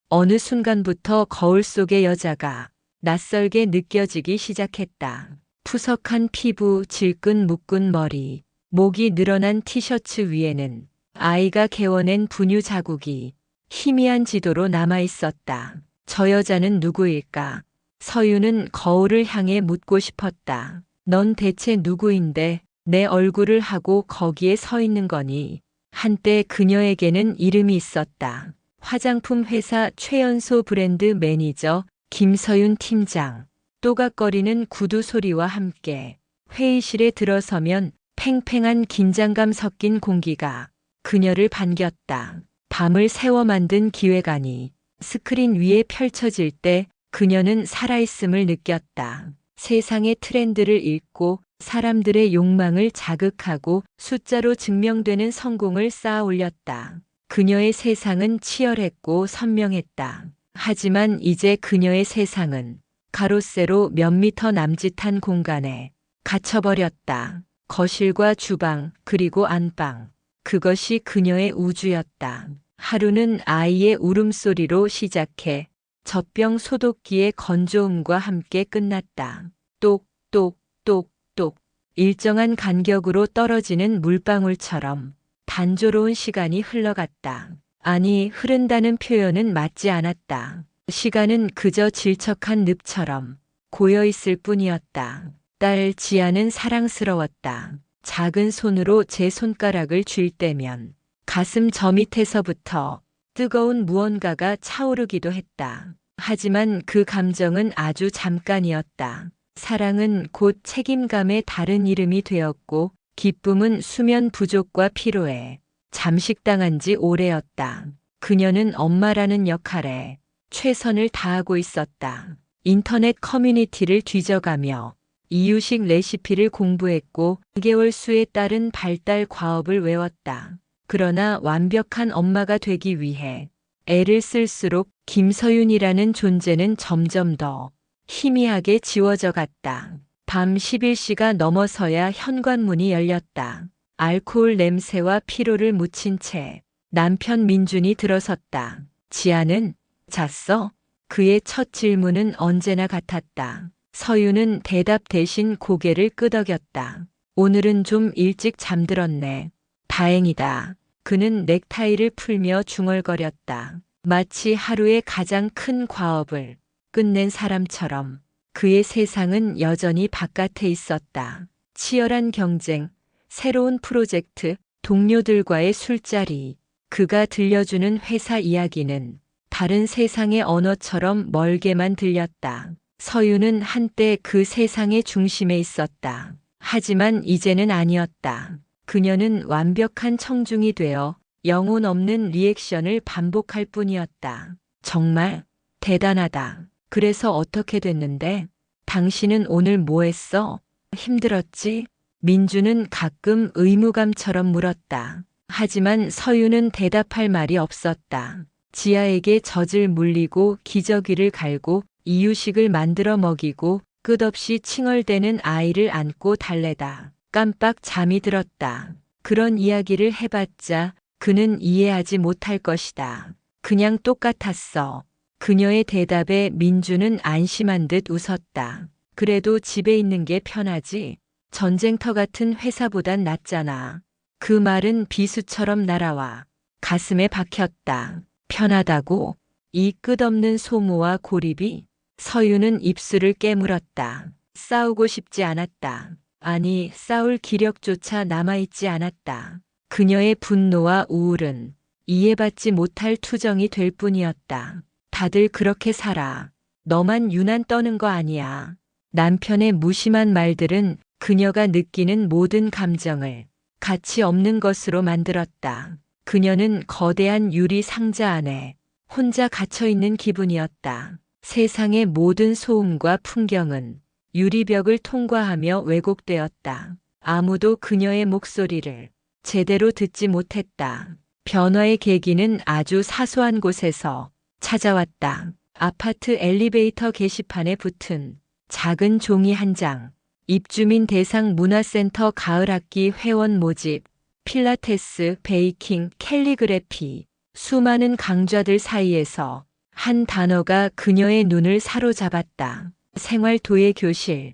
어느 순간부터 거울 속의 여자가 낯설게 느껴지기 시작했다. 푸석한 피부, 질끈 묶은 머리, 목이 늘어난 티셔츠 위에는 아이가 개워낸 분유 자국이 희미한 지도로 남아 있었다. 저 여자는 누구일까? 서유는 거울을 향해 묻고 싶었다. 넌 대체 누구인데 내 얼굴을 하고 거기에 서 있는 거니? 한때 그녀에게는 이름이 있었다. 화장품 회사 최연소 브랜드 매니저 김서윤 팀장. 또각거리는 구두 소리와 함께 회의실에 들어서면 팽팽한 긴장감 섞인 공기가 그녀를 반겼다. 밤을 새워 만든 기획안이 스크린 위에 펼쳐질 때 그녀는 살아있음을 느꼈다. 세상의 트렌드를 읽고 사람들의 욕망을 자극하고 숫자로 증명되는 성공을 쌓아 올렸다. 그녀의 세상은 치열했고 선명했다. 하지만 이제 그녀의 세상은 가로세로 몇 미터 남짓한 공간에 갇혀버렸다. 거실과 주방, 그리고 안방. 그것이 그녀의 우주였다. 하루는 아이의 울음소리로 시작해 젖병 소독기의 건조음과 함께 끝났다. 똑똑똑똑 일정한 간격으로 떨어지는 물방울처럼 단조로운 시간이 흘러갔다. 아니, 흐른다는 표현은 맞지 않았다. 시간은 그저 질척한 늪처럼 고여있을 뿐이었다. 딸 지아는 사랑스러웠다. 작은 손으로 제 손가락을 쥘 때면 가슴 저 밑에서부터 뜨거운 무언가가 차오르기도 했다. 하지만 그 감정은 아주 잠깐이었다. 사랑은 곧 책임감의 다른 이름이 되었고 기쁨은 수면 부족과 피로에 잠식당한 지 오래였다. 그녀는 엄마라는 역할에 최선을 다하고 있었다. 인터넷 커뮤니티를 뒤져가며 이유식 레시피를 공부했고 2개월 수에 따른 발달 과업을 외웠다. 그러나 완벽한 엄마가 되기 위해 애를 쓸수록 김서윤이라는 존재는 점점 더 희미하게 지워져 갔다. 밤 11시가 넘어서야 현관문이 열렸다. 알코올 냄새와 피로를 묻힌 채 남편 민준이 들어섰다. 지아는 잤어? 그의 첫 질문은 언제나 같았다. 서유는 대답 대신 고개를 끄덕였다. 오늘은 좀 일찍 잠들었네. 다행이다. 그는 넥타이를 풀며 중얼거렸다. 마치 하루의 가장 큰 과업을 끝낸 사람처럼 그의 세상은 여전히 바깥에 있었다. 치열한 경쟁, 새로운 프로젝트, 동료들과의 술자리, 그가 들려주는 회사 이야기는 다른 세상의 언어처럼 멀게만 들렸다. 서유는 한때 그 세상의 중심에 있었다. 하지만 이제는 아니었다. 그녀는 완벽한 청중이 되어 영혼 없는 리액션을 반복할 뿐이었다. 정말 대단하다. 그래서 어떻게 됐는데? 당신은 오늘 뭐 했어? 힘들었지? 민주는 가끔 의무감처럼 물었다. 하지만 서유는 대답할 말이 없었다. 지아에게 젖을 물리고 기저귀를 갈고 이유식을 만들어 먹이고 끝없이 칭얼대는 아이를 안고 달래다. 깜빡 잠이 들었다. 그런 이야기를 해봤자 그는 이해하지 못할 것이다. 그냥 똑같았어. 그녀의 대답에 민주는 안심한 듯 웃었다. 그래도 집에 있는 게 편하지? 전쟁터 같은 회사보단 낫잖아. 그 말은 비수처럼 날아와 가슴에 박혔다. 편하다고? 이 끝없는 소모와 고립이? 서유는 입술을 깨물었다. 싸우고 싶지 않았다. 아니, 싸울 기력조차 남아있지 않았다. 그녀의 분노와 우울은 이해받지 못할 투정이 될 뿐이었다. 다들 그렇게 살아. 너만 유난 떠는 거 아니야. 남편의 무심한 말들은 그녀가 느끼는 모든 감정을 가치 없는 것으로 만들었다. 그녀는 거대한 유리 상자 안에 혼자 갇혀있는 기분이었다. 세상의 모든 소음과 풍경은 유리벽을 통과하며 왜곡되었다. 아무도 그녀의 목소리를 제대로 듣지 못했다. 변화의 계기는 아주 사소한 곳에서 찾아왔다. 아파트 엘리베이터 게시판에 붙은 작은 종이 한 장. 입주민 대상 문화센터 가을학기 회원 모집, 필라테스, 베이킹, 캘리그래피. 수많은 강좌들 사이에서 한 단어가 그녀의 눈을 사로잡았다. 생활도예 교실.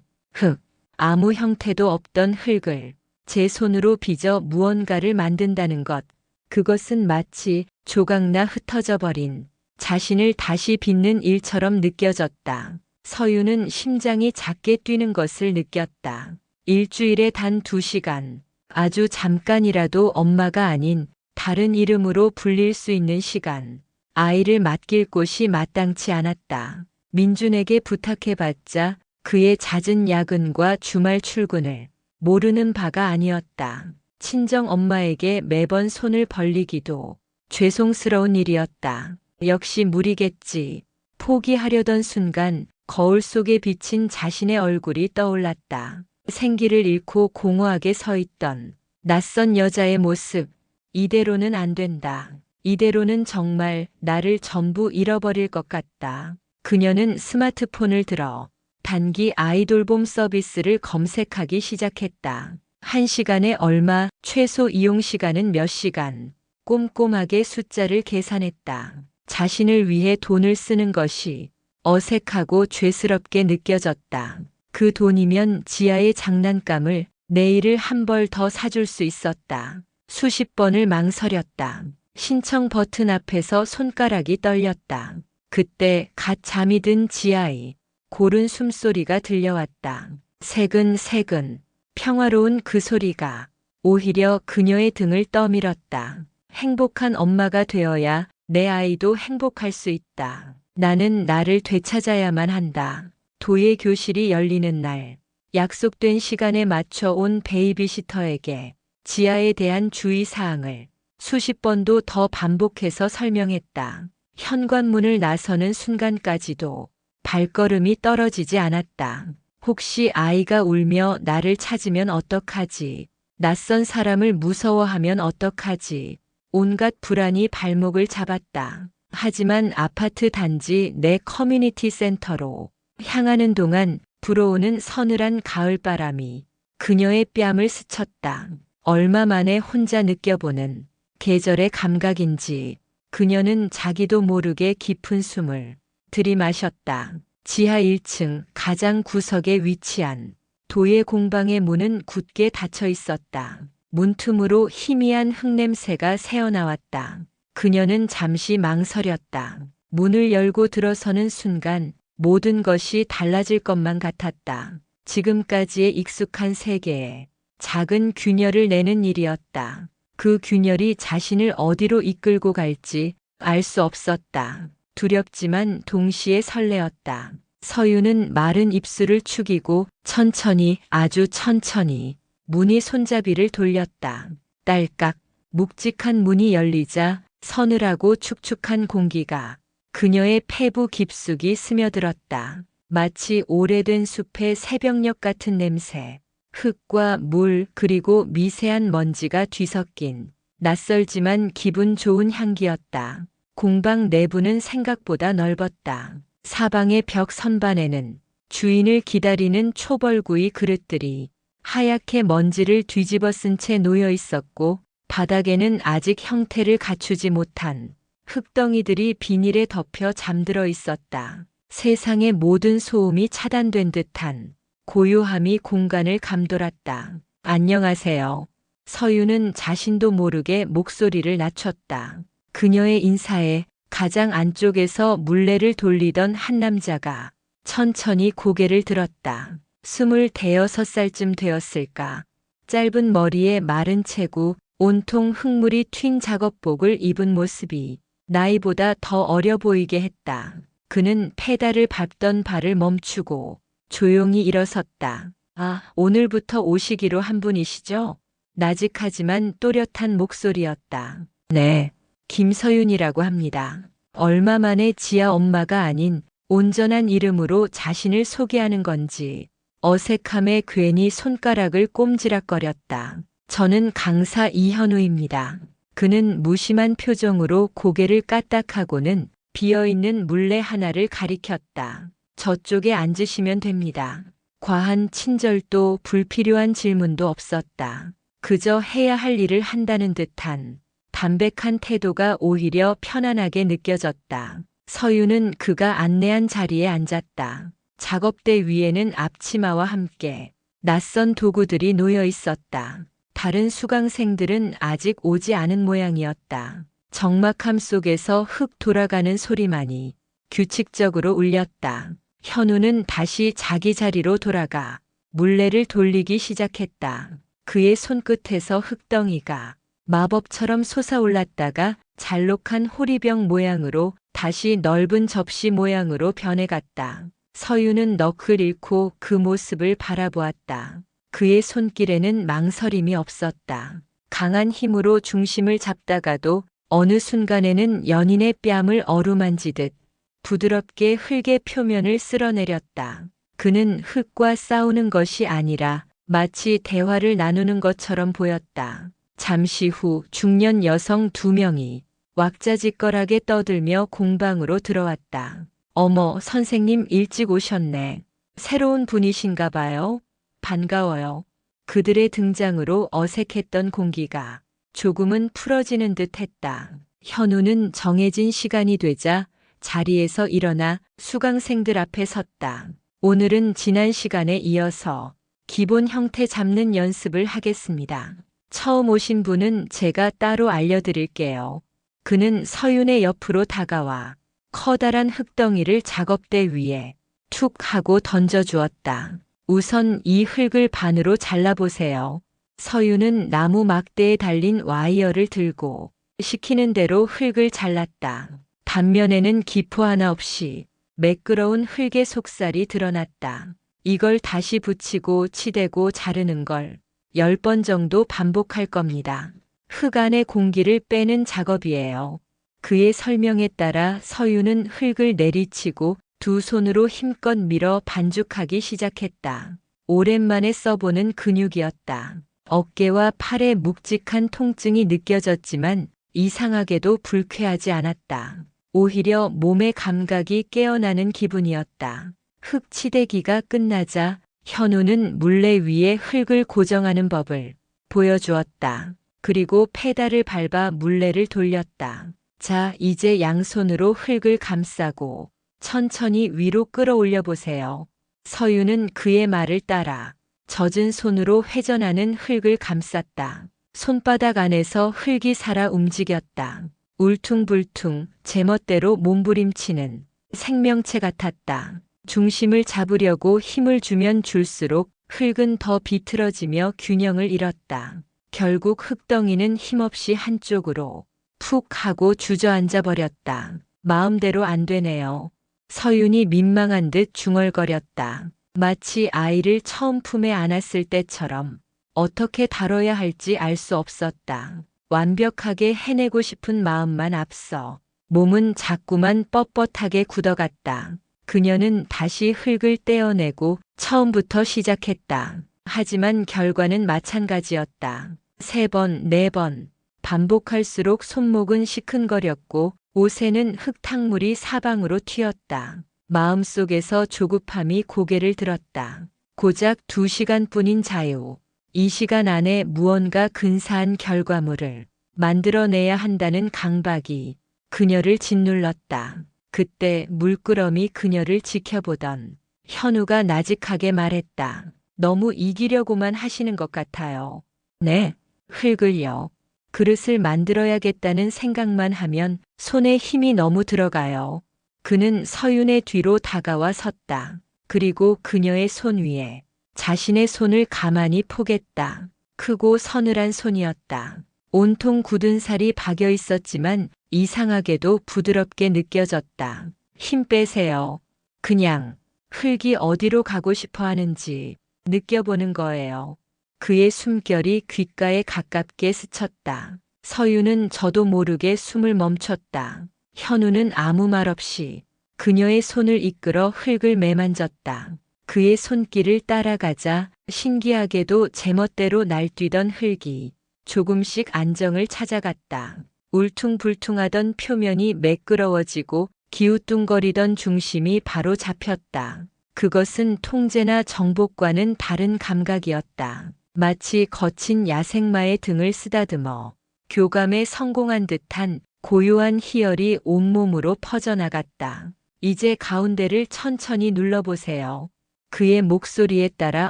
아무 형태도 없던 흙을 제 손으로 빚어 무언가를 만든다는 것. 그것은 마치 조각나 흩어져 버린 자신을 다시 빚는 일처럼 느껴졌다. 서유는 심장이 작게 뛰는 것을 느꼈다. 일주일에 단 2시간. 아주 잠깐이라도 엄마가 아닌 다른 이름으로 불릴 수 있는 시간. 아이를 맡길 곳이 마땅치 않았다. 민준에게 부탁해봤자 그의 잦은 야근과 주말 출근을 모르는 바가 아니었다. 친정 엄마에게 매번 손을 벌리기도 죄송스러운 일이었다. 역시 무리겠지. 포기하려던 순간 거울 속에 비친 자신의 얼굴이 떠올랐다. 생기를 잃고 공허하게 서 있던 낯선 여자의 모습. 이대로는 안 된다. 이대로는 정말 나를 전부 잃어버릴 것 같다. 그녀는 스마트폰을 들어 단기 아이돌봄 서비스를 검색하기 시작했다. 1시간에 얼마, 최소 이용 시간은 몇 시간. 꼼꼼하게 숫자를 계산했다. 자신을 위해 돈을 쓰는 것이 어색하고 죄스럽게 느껴졌다. 그 돈이면 지아의 장난감을 내일을 한 벌 더 사줄 수 있었다. 수십 번을 망설였다. 신청 버튼 앞에서 손가락이 떨렸다. 그때 갓 잠이 든 지아의 고른 숨소리가 들려왔다. 새근새근 평화로운 그 소리가 오히려 그녀의 등을 떠밀었다. 행복한 엄마가 되어야 내 아이도 행복할 수 있다. 나는 나를 되찾아야만 한다. 도예 교실이 열리는 날, 약속된 시간에 맞춰 온 베이비시터에게 지아에 대한 주의사항을 수십 번도 더 반복해서 설명했다. 현관문을 나서는 순간까지도 발걸음이 떨어지지 않았다. 혹시 아이가 울며 나를 찾으면 어떡하지? 낯선 사람을 무서워하면 어떡하지? 온갖 불안이 발목을 잡았다. 하지만 아파트 단지 내 커뮤니티 센터로 향하는 동안 불어오는 서늘한 가을바람이 그녀의 뺨을 스쳤다. 얼마 만에 혼자 느껴보는 계절의 감각인지 그녀는 자기도 모르게 깊은 숨을 들이마셨다. 지하 1층 가장 구석에 위치한 도예 공방의 문은 굳게 닫혀 있었다. 문틈으로 희미한 흙냄새가 새어나왔다. 그녀는 잠시 망설였다. 문을 열고 들어서는 순간 모든 것이 달라질 것만 같았다. 지금까지의 익숙한 세계에 작은 균열을 내는 일이었다. 그 균열이 자신을 어디로 이끌고 갈지 알 수 없었다. 두렵지만 동시에 설레었다. 서유는 마른 입술을 축이고 천천히, 아주 천천히 문이 손잡이를 돌렸다. 딸깍. 묵직한 문이 열리자 서늘하고 축축한 공기가 그녀의 폐부 깊숙이 스며들었다. 마치 오래된 숲의 새벽녘 같은 냄새. 흙과 물 그리고 미세한 먼지가 뒤섞인 낯설지만 기분 좋은 향기였다. 공방 내부는 생각보다 넓었다. 사방의 벽 선반에는 주인을 기다리는 초벌구이 그릇들이 하얗게 먼지를 뒤집어 쓴 채 놓여 있었고 바닥에는 아직 형태를 갖추지 못한 흙덩이들이 비닐에 덮여 잠들어 있었다. 세상의 모든 소음이 차단된 듯한 고요함이 공간을 감돌았다. 안녕하세요. 서유는 자신도 모르게 목소리를 낮췄다. 그녀의 인사에 가장 안쪽에서 물레를 돌리던 한 남자가 천천히 고개를 들었다. 26살쯤 되었을까. 짧은 머리에 마른 체구, 온통 흙물이 튄 작업복을 입은 모습이 나이보다 더 어려 보이게 했다. 그는 페달을 밟던 발을 멈추고 조용히 일어섰다. 아, 오늘부터 오시기로 한 분이시죠? 나직하지만 또렷한 목소리였다. 네, 김서윤이라고 합니다. 얼마 만에 지아 엄마가 아닌 온전한 이름으로 자신을 소개하는 건지 어색함에 괜히 손가락을 꼼지락거렸다. 저는 강사 이현우입니다. 그는 무심한 표정으로 고개를 까딱하고는 비어있는 물레 하나를 가리켰다. 저쪽에 앉으시면 됩니다. 과한 친절도 불필요한 질문도 없었다. 그저 해야 할 일을 한다는 듯한 담백한 태도가 오히려 편안하게 느껴졌다. 서유는 그가 안내한 자리에 앉았다. 작업대 위에는 앞치마와 함께 낯선 도구들이 놓여 있었다. 다른 수강생들은 아직 오지 않은 모양이었다. 적막함 속에서 흙 돌아가는 소리만이 규칙적으로 울렸다. 현우는 다시 자기 자리로 돌아가 물레를 돌리기 시작했다. 그의 손끝에서 흙덩이가 마법처럼 솟아올랐다가 잘록한 호리병 모양으로 다시 넓은 접시 모양으로 변해갔다. 서유는 넋을 잃고 그 모습을 바라보았다. 그의 손길에는 망설임이 없었다. 강한 힘으로 중심을 잡다가도 어느 순간에는 연인의 뺨을 어루만지듯 부드럽게 흙의 표면을 쓸어내렸다. 그는 흙과 싸우는 것이 아니라 마치 대화를 나누는 것처럼 보였다. 잠시 후 중년 여성 2명이 왁자지껄하게 떠들며 공방으로 들어왔다. 어머, 선생님 일찍 오셨네. 새로운 분이신가 봐요. 반가워요. 그들의 등장으로 어색했던 공기가 조금은 풀어지는 듯 했다. 현우는 정해진 시간이 되자 자리에서 일어나 수강생들 앞에 섰다. 오늘은 지난 시간에 이어서 기본 형태 잡는 연습을 하겠습니다. 처음 오신 분은 제가 따로 알려드릴게요. 그는 서윤의 옆으로 다가와 커다란 흙덩이를 작업대 위에 툭 하고 던져주었다. 우선 이 흙을 반으로 잘라보세요. 서윤은 나무 막대에 달린 와이어를 들고 시키는 대로 흙을 잘랐다. 단면에는 기포 하나 없이 매끄러운 흙의 속살이 드러났다. 이걸 다시 붙이고 치대고 자르는 걸 10번 정도 반복할 겁니다. 흙 안의 공기를 빼는 작업이에요. 그의 설명에 따라 서유는 흙을 내리치고 두 손으로 힘껏 밀어 반죽하기 시작했다. 오랜만에 써보는 근육이었다. 어깨와 팔에 묵직한 통증이 느껴졌지만 이상하게도 불쾌하지 않았다. 오히려 몸의 감각이 깨어나는 기분이었다. 흙 치대기가 끝나자 현우는 물레 위에 흙을 고정하는 법을 보여주었다. 그리고 페달을 밟아 물레를 돌렸다. 자, 이제 양손으로 흙을 감싸고 천천히 위로 끌어올려 보세요. 서유는 그의 말을 따라 젖은 손으로 회전하는 흙을 감쌌다. 손바닥 안에서 흙이 살아 움직였다. 울퉁불퉁 제멋대로 몸부림치는 생명체 같았다. 중심을 잡으려고 힘을 주면 줄수록 흙은 더 비틀어지며 균형을 잃었다. 결국 흙덩이는 힘없이 한쪽으로 푹 하고 주저앉아 버렸다. 마음대로 안 되네요. 서윤이 민망한 듯 중얼거렸다. 마치 아이를 처음 품에 안았을 때처럼 어떻게 다뤄야 할지 알 수 없었다. 완벽하게 해내고 싶은 마음만 앞서 몸은 자꾸만 뻣뻣하게 굳어갔다. 그녀는 다시 흙을 떼어내고 처음부터 시작했다. 하지만 결과는 마찬가지였다. 3번, 4번 반복할수록 손목은 시큰거렸고 옷에는 흙탕물이 사방으로 튀었다. 마음속에서 조급함이 고개를 들었다. 고작 2시간뿐인 자유. 이 시간 안에 무언가 근사한 결과물을 만들어내야 한다는 강박이 그녀를 짓눌렀다. 그때 물끄러미 그녀를 지켜보던 현우가 나직하게 말했다. 너무 이기려고만 하시는 것 같아요. 네, 흙을요. 그릇을 만들어야겠다는 생각만 하면 손에 힘이 너무 들어가요. 그는 서윤의 뒤로 다가와 섰다. 그리고 그녀의 손 위에 자신의 손을 가만히 포겠다. 크고 서늘한 손이었다. 온통 굳은 살이 박여 있었지만 이상하게도 부드럽게 느껴졌다. 힘 빼세요. 그냥 흙이 어디로 가고 싶어 하는지 느껴보는 거예요. 그의 숨결이 귓가에 가깝게 스쳤다. 서유는 저도 모르게 숨을 멈췄다. 현우는 아무 말 없이 그녀의 손을 이끌어 흙을 매만졌다. 그의 손길을 따라가자 신기하게도 제멋대로 날뛰던 흙이 조금씩 안정을 찾아갔다. 울퉁불퉁하던 표면이 매끄러워지고 기우뚱거리던 중심이 바로 잡혔다. 그것은 통제나 정복과는 다른 감각이었다. 마치 거친 야생마의 등을 쓰다듬어 교감에 성공한 듯한 고요한 희열이 온몸으로 퍼져나갔다. 이제 가운데를 천천히 눌러보세요. 그의 목소리에 따라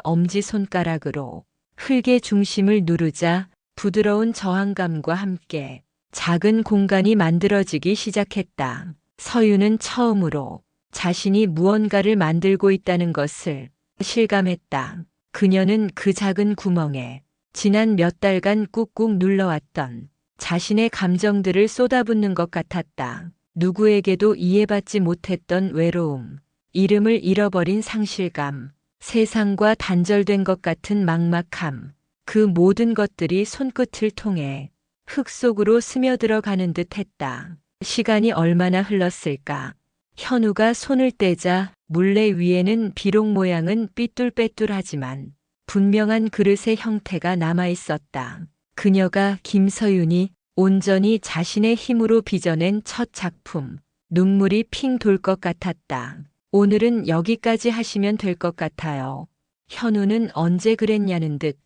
엄지손가락으로 흙의 중심을 누르자 부드러운 저항감과 함께 작은 공간이 만들어지기 시작했다. 서유는 처음으로 자신이 무언가를 만들고 있다는 것을 실감했다. 그녀는 그 작은 구멍에 지난 몇 달간 꾹꾹 눌러왔던 자신의 감정들을 쏟아붓는 것 같았다. 누구에게도 이해받지 못했던 외로움, 이름을 잃어버린 상실감, 세상과 단절된 것 같은 막막함, 그 모든 것들이 손끝을 통해 흙 속으로 스며들어가는 듯 했다. 시간이 얼마나 흘렀을까? 현우가 손을 떼자 물레 위에는 비록 모양은 삐뚤빼뚤하지만 분명한 그릇의 형태가 남아 있었다. 그녀가 김서윤이 온전히 자신의 힘으로 빚어낸 첫 작품. 눈물이 핑 돌 것 같았다. 오늘은 여기까지 하시면 될 것 같아요. 현우는 언제 그랬냐는 듯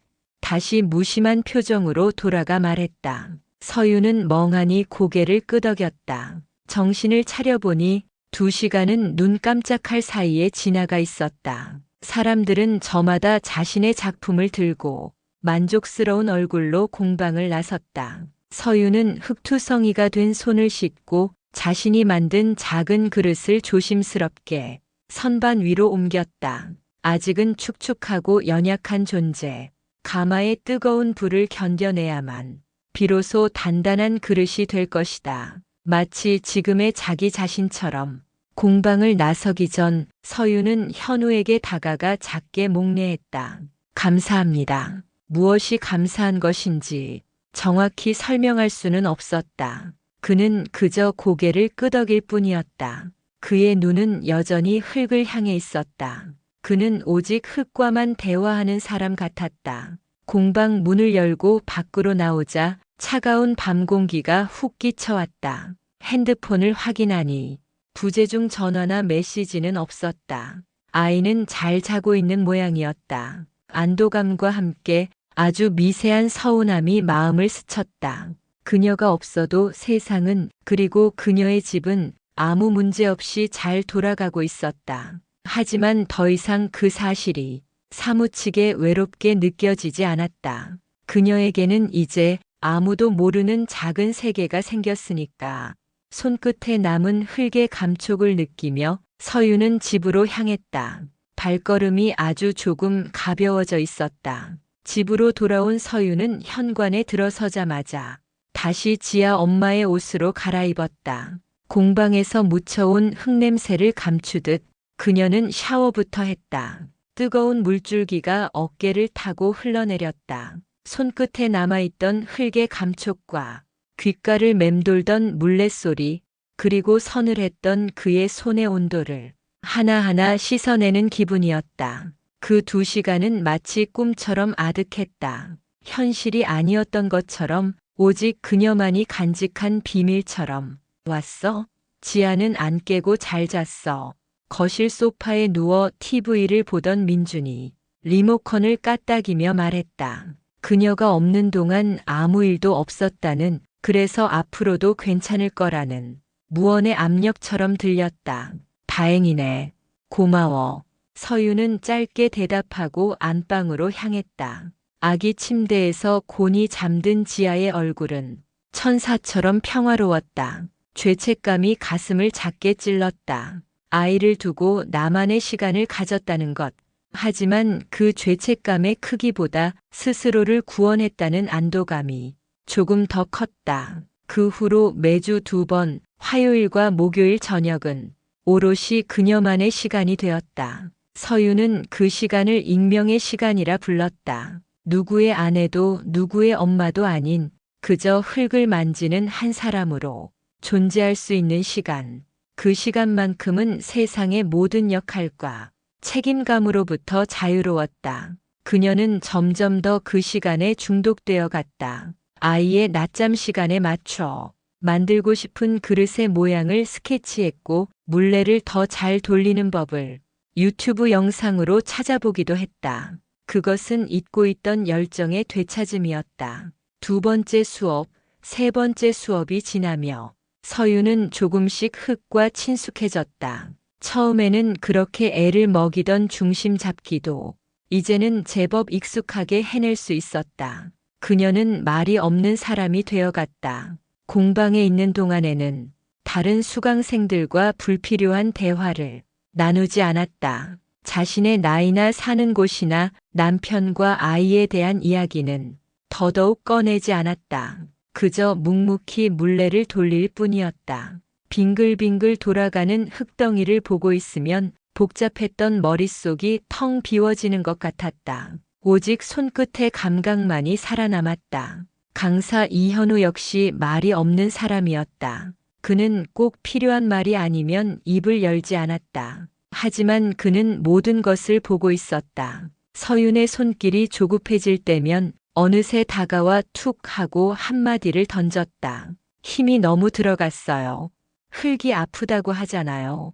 다시 무심한 표정으로 돌아가 말했다. 서유는 멍하니 고개를 끄덕였다. 정신을 차려보니 2시간은 눈 깜짝할 사이에 지나가 있었다. 사람들은 저마다 자신의 작품을 들고 만족스러운 얼굴로 공방을 나섰다. 서유는 흙투성이가 된 손을 씻고 자신이 만든 작은 그릇을 조심스럽게 선반 위로 옮겼다. 아직은 축축하고 연약한 존재. 가마의 뜨거운 불을 견뎌내야만 비로소 단단한 그릇이 될 것이다. 마치 지금의 자기 자신처럼 공방을 나서기 전 서유는 현우에게 다가가 작게 목례했다. 감사합니다. 무엇이 감사한 것인지 정확히 설명할 수는 없었다. 그는 그저 고개를 끄덕일 뿐이었다. 그의 눈은 여전히 흙을 향해 있었다. 그는 오직 흙과만 대화하는 사람 같았다. 공방 문을 열고 밖으로 나오자 차가운 밤 공기가 훅 끼쳐왔다. 핸드폰을 확인하니 부재중 전화나 메시지는 없었다. 아이는 잘 자고 있는 모양이었다. 안도감과 함께 아주 미세한 서운함이 마음을 스쳤다. 그녀가 없어도 세상은, 그리고 그녀의 집은 아무 문제 없이 잘 돌아가고 있었다. 하지만 더 이상 그 사실이 사무치게 외롭게 느껴지지 않았다. 그녀에게는 이제 아무도 모르는 작은 세계가 생겼으니까. 손끝에 남은 흙의 감촉을 느끼며 서유는 집으로 향했다. 발걸음이 아주 조금 가벼워져 있었다. 집으로 돌아온 서유는 현관에 들어서자마자 다시 지아 엄마의 옷으로 갈아입었다. 공방에서 묻혀온 흙냄새를 감추듯 그녀는 샤워부터 했다. 뜨거운 물줄기가 어깨를 타고 흘러내렸다. 손끝에 남아있던 흙의 감촉과 귓가를 맴돌던 물레소리, 그리고 서늘했던 그의 손의 온도를 하나하나 씻어내는 기분이었다. 그 2시간은 마치 꿈처럼 아득했다. 현실이 아니었던 것처럼, 오직 그녀만이 간직한 비밀처럼. 왔어? 지아는 안 깨고 잘 잤어. 거실 소파에 누워 TV를 보던 민준이 리모컨을 까딱이며 말했다. 그녀가 없는 동안 아무 일도 없었다는, 그래서 앞으로도 괜찮을 거라는 무언의 압력처럼 들렸다. 다행이네. 고마워. 서유는 짧게 대답하고 안방으로 향했다. 아기 침대에서 곤히 잠든 지아의 얼굴은 천사처럼 평화로웠다. 죄책감이 가슴을 작게 찔렀다. 아이를 두고 나만의 시간을 가졌다는 것. 하지만 그 죄책감의 크기보다 스스로를 구원했다는 안도감이 조금 더 컸다. 그 후로 매주 2번, 화요일과 목요일 저녁은 오롯이 그녀만의 시간이 되었다. 서유는 그 시간을 익명의 시간이라 불렀다. 누구의 아내도 누구의 엄마도 아닌 그저 흙을 만지는 한 사람으로 존재할 수 있는 시간. 그 시간만큼은 세상의 모든 역할과 책임감으로부터 자유로웠다. 그녀는 점점 더 그 시간에 중독되어 갔다. 아이의 낮잠 시간에 맞춰 만들고 싶은 그릇의 모양을 스케치했고, 물레를 더 잘 돌리는 법을 유튜브 영상으로 찾아보기도 했다. 그것은 잊고 있던 열정의 되찾음이었다. 2번째 수업, 3번째 수업이 지나며 서유는 조금씩 흙과 친숙해졌다. 처음에는 그렇게 애를 먹이던 중심 잡기도 이제는 제법 익숙하게 해낼 수 있었다. 그녀는 말이 없는 사람이 되어갔다. 공방에 있는 동안에는 다른 수강생들과 불필요한 대화를 나누지 않았다. 자신의 나이나 사는 곳이나 남편과 아이에 대한 이야기는 더더욱 꺼내지 않았다. 그저 묵묵히 물레를 돌릴 뿐이었다. 빙글빙글 돌아가는 흙덩이를 보고 있으면 복잡했던 머릿속이 텅 비워지는 것 같았다. 오직 손끝의 감각만이 살아남았다. 강사 이현우 역시 말이 없는 사람이었다. 그는 꼭 필요한 말이 아니면 입을 열지 않았다. 하지만 그는 모든 것을 보고 있었다. 서윤의 손길이 조급해질 때면 어느새 다가와 툭 하고 한마디를 던졌다. 힘이 너무 들어갔어요. 흙이 아프다고 하잖아요.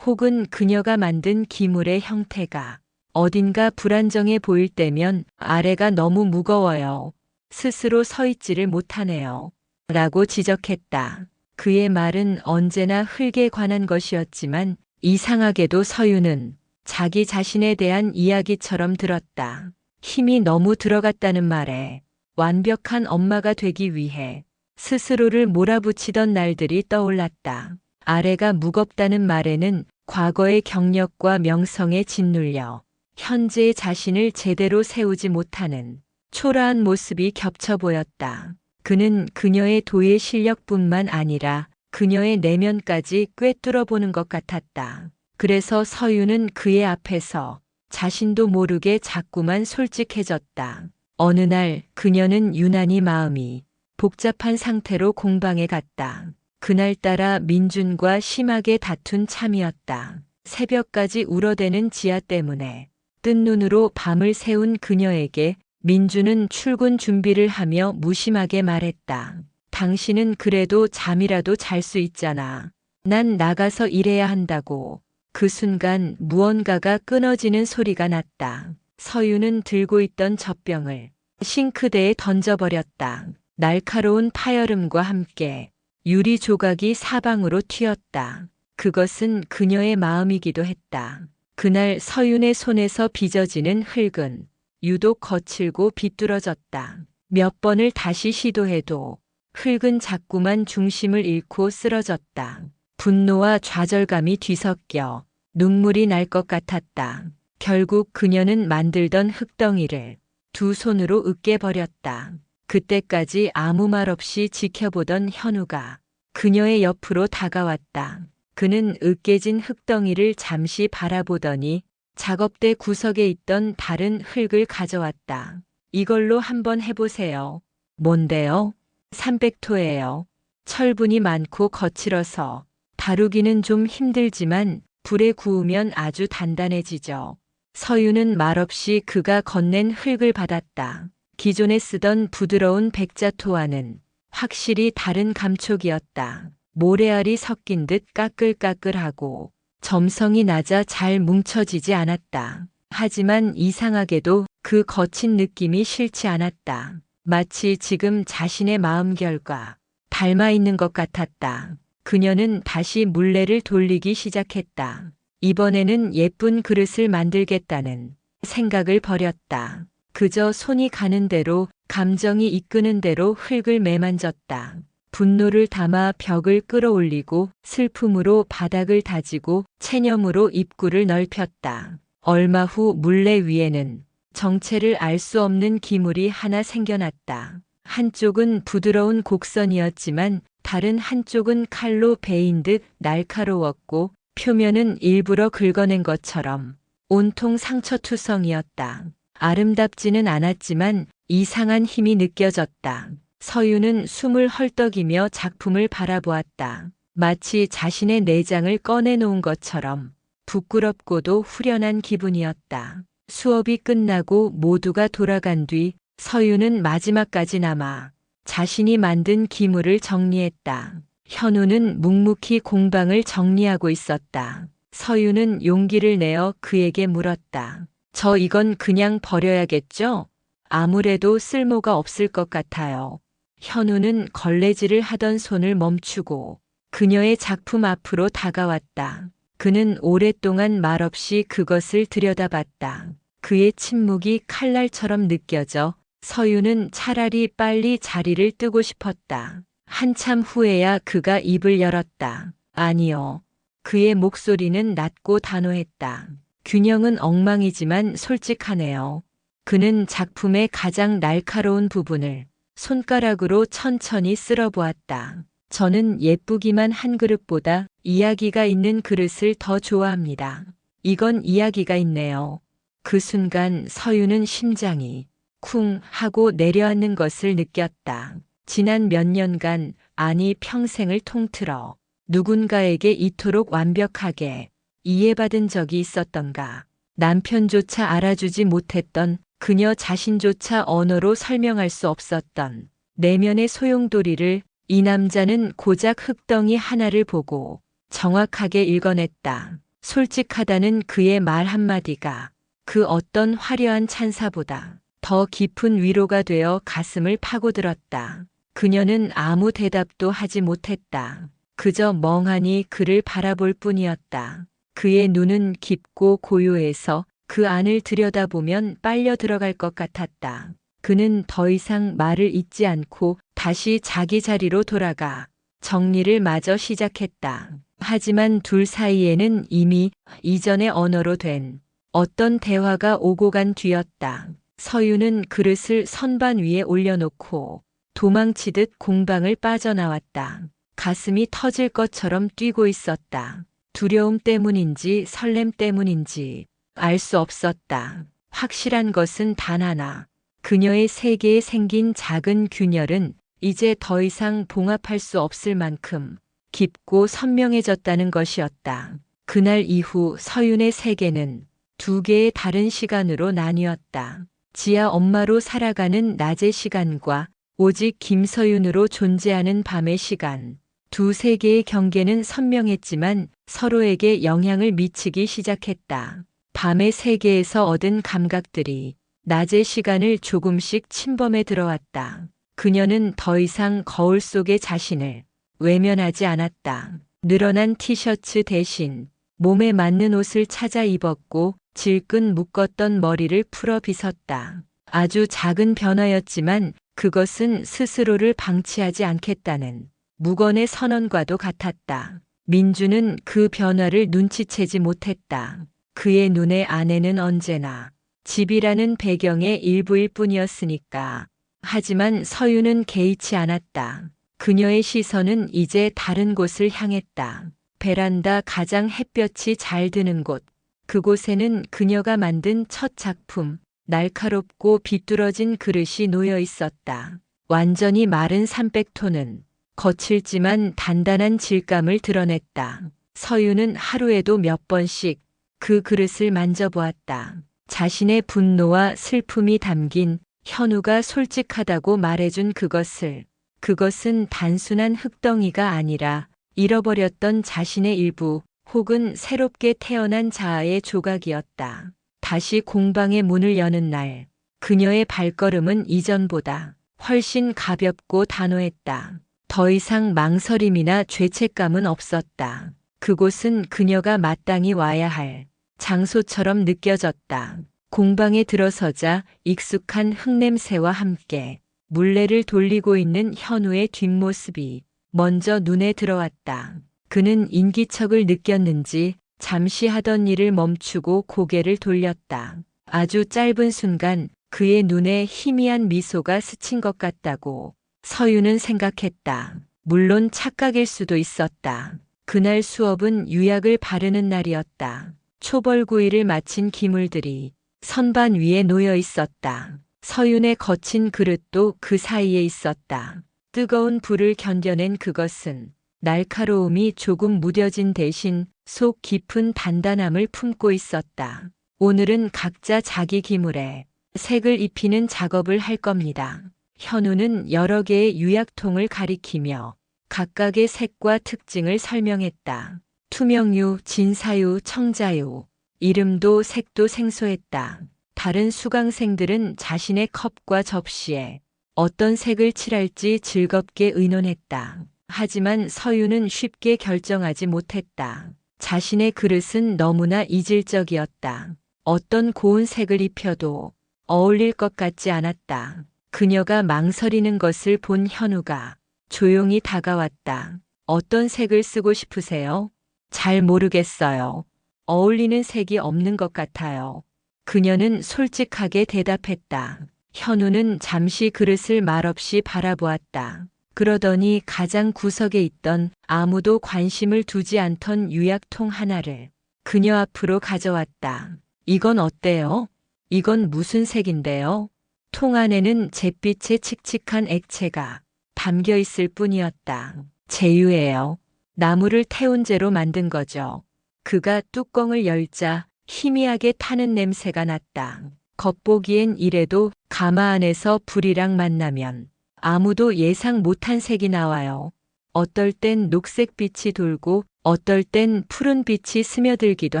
혹은 그녀가 만든 기물의 형태가 어딘가 불안정해 보일 때면 아래가 너무 무거워요. 스스로 서 있지를 못하네요. 라고 지적했다. 그의 말은 언제나 흙에 관한 것이었지만 이상하게도 서유는 자기 자신에 대한 이야기처럼 들었다. 힘이 너무 들어갔다는 말에 완벽한 엄마가 되기 위해 스스로를 몰아붙이던 날들이 떠올랐다. 아래가 무겁다는 말에는 과거의 경력과 명성에 짓눌려 현재의 자신을 제대로 세우지 못하는 초라한 모습이 겹쳐 보였다. 그는 그녀의 도의 실력뿐만 아니라 그녀의 내면까지 꿰뚫어 보는 것 같았다. 그래서 서유는 그의 앞에서 자신도 모르게 자꾸만 솔직해졌다. 어느 날 그녀는 유난히 마음이 복잡한 상태로 공방에 갔다. 그날따라 민준과 심하게 다툰 참이었다. 새벽까지 울어대는 지아 때문에 뜬 눈으로 밤을 새운 그녀에게 민준은 출근 준비를 하며 무심하게 말했다. 당신은 그래도 잠이라도 잘 수 있잖아. 난 나가서 일해야 한다고. 그 순간 무언가가 끊어지는 소리가 났다. 서유는 들고 있던 젖병을 싱크대에 던져버렸다. 날카로운 파열음과 함께 유리 조각이 사방으로 튀었다. 그것은 그녀의 마음이기도 했다. 그날 서윤의 손에서 빚어지는 흙은 유독 거칠고 비뚤어졌다. 몇 번을 다시 시도해도 흙은 자꾸만 중심을 잃고 쓰러졌다. 분노와 좌절감이 뒤섞여 눈물이 날 것 같았다. 결국 그녀는 만들던 흙덩이를 두 손으로 으깨버렸다. 그때까지 아무 말 없이 지켜보던 현우가 그녀의 옆으로 다가왔다. 그는 으깨진 흙덩이를 잠시 바라보더니 작업대 구석에 있던 다른 흙을 가져왔다. 이걸로 한번 해보세요. 뭔데요? 300토예요. 철분이 많고 거칠어서 다루기는 좀 힘들지만 불에 구우면 아주 단단해지죠. 서유는 말없이 그가 건넨 흙을 받았다. 기존에 쓰던 부드러운 백자토와는 확실히 다른 감촉이었다. 모래알이 섞인 듯 까끌까끌하고 점성이 낮아 잘 뭉쳐지지 않았다. 하지만 이상하게도 그 거친 느낌이 싫지 않았다. 마치 지금 자신의 마음결과 닮아 있는 것 같았다. 그녀는 다시 물레를 돌리기 시작했다. 이번에는 예쁜 그릇을 만들겠다는 생각을 버렸다. 그저 손이 가는 대로 감정이 이끄는 대로 흙을 매만졌다. 분노를 담아 벽을 끌어올리고 슬픔으로 바닥을 다지고 체념으로 입구를 넓혔다. 얼마 후 물레 위에는 정체를 알 수 없는 기물이 하나 생겨났다. 한쪽은 부드러운 곡선이었지만 다른 한쪽은 칼로 베인 듯 날카로웠고 표면은 일부러 긁어낸 것처럼 온통 상처투성이었다. 아름답지는 않았지만 이상한 힘이 느껴졌다. 서유는 숨을 헐떡이며 작품을 바라보았다. 마치 자신의 내장을 꺼내놓은 것처럼 부끄럽고도 후련한 기분이었다. 수업이 끝나고 모두가 돌아간 뒤 서유는 마지막까지 남아 자신이 만든 기물을 정리했다. 현우는 묵묵히 공방을 정리하고 있었다. 서유는 용기를 내어 그에게 물었다. 저 이건 그냥 버려야겠죠? 아무래도 쓸모가 없을 것 같아요. 현우는 걸레질을 하던 손을 멈추고 그녀의 작품 앞으로 다가왔다. 그는 오랫동안 말없이 그것을 들여다봤다. 그의 침묵이 칼날처럼 느껴져 서유는 차라리 빨리 자리를 뜨고 싶었다. 한참 후에야 그가 입을 열었다. 아니요. 그의 목소리는 낮고 단호했다. 균형은 엉망이지만 솔직하네요. 그는 작품의 가장 날카로운 부분을 손가락으로 천천히 쓸어보았다. 저는 예쁘기만 한 그릇보다 이야기가 있는 그릇을 더 좋아합니다. 이건 이야기가 있네요. 그 순간 서유는 심장이 쿵 하고 내려앉는 것을 느꼈다. 지난 몇 년간, 아니 평생을 통틀어 누군가에게 이토록 완벽하게 이해받은 적이 있었던가. 남편조차 알아주지 못했던 그녀 자신조차 언어로 설명할 수 없었던 내면의 소용돌이를 이 남자는 고작 흙덩이 하나를 보고 정확하게 읽어냈다. 솔직하다는 그의 말 한마디가 그 어떤 화려한 찬사보다 더 깊은 위로가 되어 가슴을 파고들었다. 그녀는 아무 대답도 하지 못했다. 그저 멍하니 그를 바라볼 뿐이었다. 그의 눈은 깊고 고요해서 그 안을 들여다보면 빨려 들어갈 것 같았다. 그는 더 이상 말을 잇지 않고 다시 자기 자리로 돌아가 정리를 마저 시작했다. 하지만 둘 사이에는 이미 이전의 언어로 된 어떤 대화가 오고 간 뒤였다. 서유는 그릇을 선반 위에 올려놓고 도망치듯 공방을 빠져나왔다. 가슴이 터질 것처럼 뛰고 있었다. 두려움 때문인지 설렘 때문인지 알 수 없었다. 확실한 것은 단 하나. 그녀의 세계에 생긴 작은 균열은 이제 더 이상 봉합할 수 없을 만큼 깊고 선명해졌다는 것이었다. 그날 이후 서윤의 세계는 두 개의 다른 시간으로 나뉘었다. 지아 엄마로 살아가는 낮의 시간과 오직 김서윤으로 존재하는 밤의 시간. 두 세계의 경계는 선명했지만 서로에게 영향을 미치기 시작했다. 밤의 세계에서 얻은 감각들이 낮의 시간을 조금씩 침범해 들어왔다. 그녀는 더 이상 거울 속의 자신을 외면하지 않았다. 늘어난 티셔츠 대신 몸에 맞는 옷을 찾아 입었고 질끈 묶었던 머리를 풀어 빗었다. 아주 작은 변화였지만 그것은 스스로를 방치하지 않겠다는 무건의 선언과도 같았다. 민주는 그 변화를 눈치채지 못했다. 그의 눈의 안에는 언제나 집이라는 배경의 일부일 뿐이었으니까. 하지만 서유는 개의치 않았다. 그녀의 시선은 이제 다른 곳을 향했다. 베란다 가장 햇볕이 잘 드는 곳. 그곳에는 그녀가 만든 첫 작품, 날카롭고 비뚤어진 그릇이 놓여 있었다. 완전히 마른 삼백토는 거칠지만 단단한 질감을 드러냈다. 서유는 하루에도 몇 번씩 그 그릇을 만져보았다. 자신의 분노와 슬픔이 담긴 현우가 솔직하다고 말해준 그것을. 그것은 단순한 흙덩이가 아니라 잃어버렸던 자신의 일부 혹은 새롭게 태어난 자아의 조각이었다. 다시 공방의 문을 여는 날, 그녀의 발걸음은 이전보다 훨씬 가볍고 단호했다. 더 이상 망설임이나 죄책감은 없었다. 그곳은 그녀가 마땅히 와야 할 장소처럼 느껴졌다. 공방에 들어서자 익숙한 흙냄새와 함께 물레를 돌리고 있는 현우의 뒷모습이 먼저 눈에 들어왔다. 그는 인기척을 느꼈는지 잠시 하던 일을 멈추고 고개를 돌렸다. 아주 짧은 순간 그의 눈에 희미한 미소가 스친 것 같다고 서유는 생각했다. 물론 착각일 수도 있었다. 그날 수업은 유약을 바르는 날이었다. 초벌구이를 마친 기물들이 선반 위에 놓여 있었다. 서윤의 거친 그릇도 그 사이에 있었다. 뜨거운 불을 견뎌낸 그것은 날카로움이 조금 무뎌진 대신 속 깊은 단단함을 품고 있었다. 오늘은 각자 자기 기물에 색을 입히는 작업을 할 겁니다. 현우는 여러 개의 유약통을 가리키며 각각의 색과 특징을 설명했다. 투명유, 진사유, 청자유. 이름도 색도 생소했다. 다른 수강생들은 자신의 컵과 접시에 어떤 색을 칠할지 즐겁게 의논했다. 하지만 서유는 쉽게 결정하지 못했다. 자신의 그릇은 너무나 이질적이었다. 어떤 고운 색을 입혀도 어울릴 것 같지 않았다. 그녀가 망설이는 것을 본 현우가 조용히 다가왔다. 어떤 색을 쓰고 싶으세요? 잘 모르겠어요. 어울리는 색이 없는 것 같아요. 그녀는 솔직하게 대답했다. 현우는 잠시 그릇을 말없이 바라보았다. 그러더니 가장 구석에 있던 아무도 관심을 두지 않던 유약통 하나를 그녀 앞으로 가져왔다. 이건 어때요? 이건 무슨 색인데요? 통 안에는 잿빛의 칙칙한 액체가 담겨 있을 뿐이었다. 제유예요. 나무를 태운 재로 만든 거죠. 그가 뚜껑을 열자 희미하게 타는 냄새가 났다. 겉보기엔 이래도 가마 안에서 불이랑 만나면 아무도 예상 못한 색이 나와요. 어떨 땐 녹색빛이 돌고 어떨 땐 푸른 빛이 스며들기도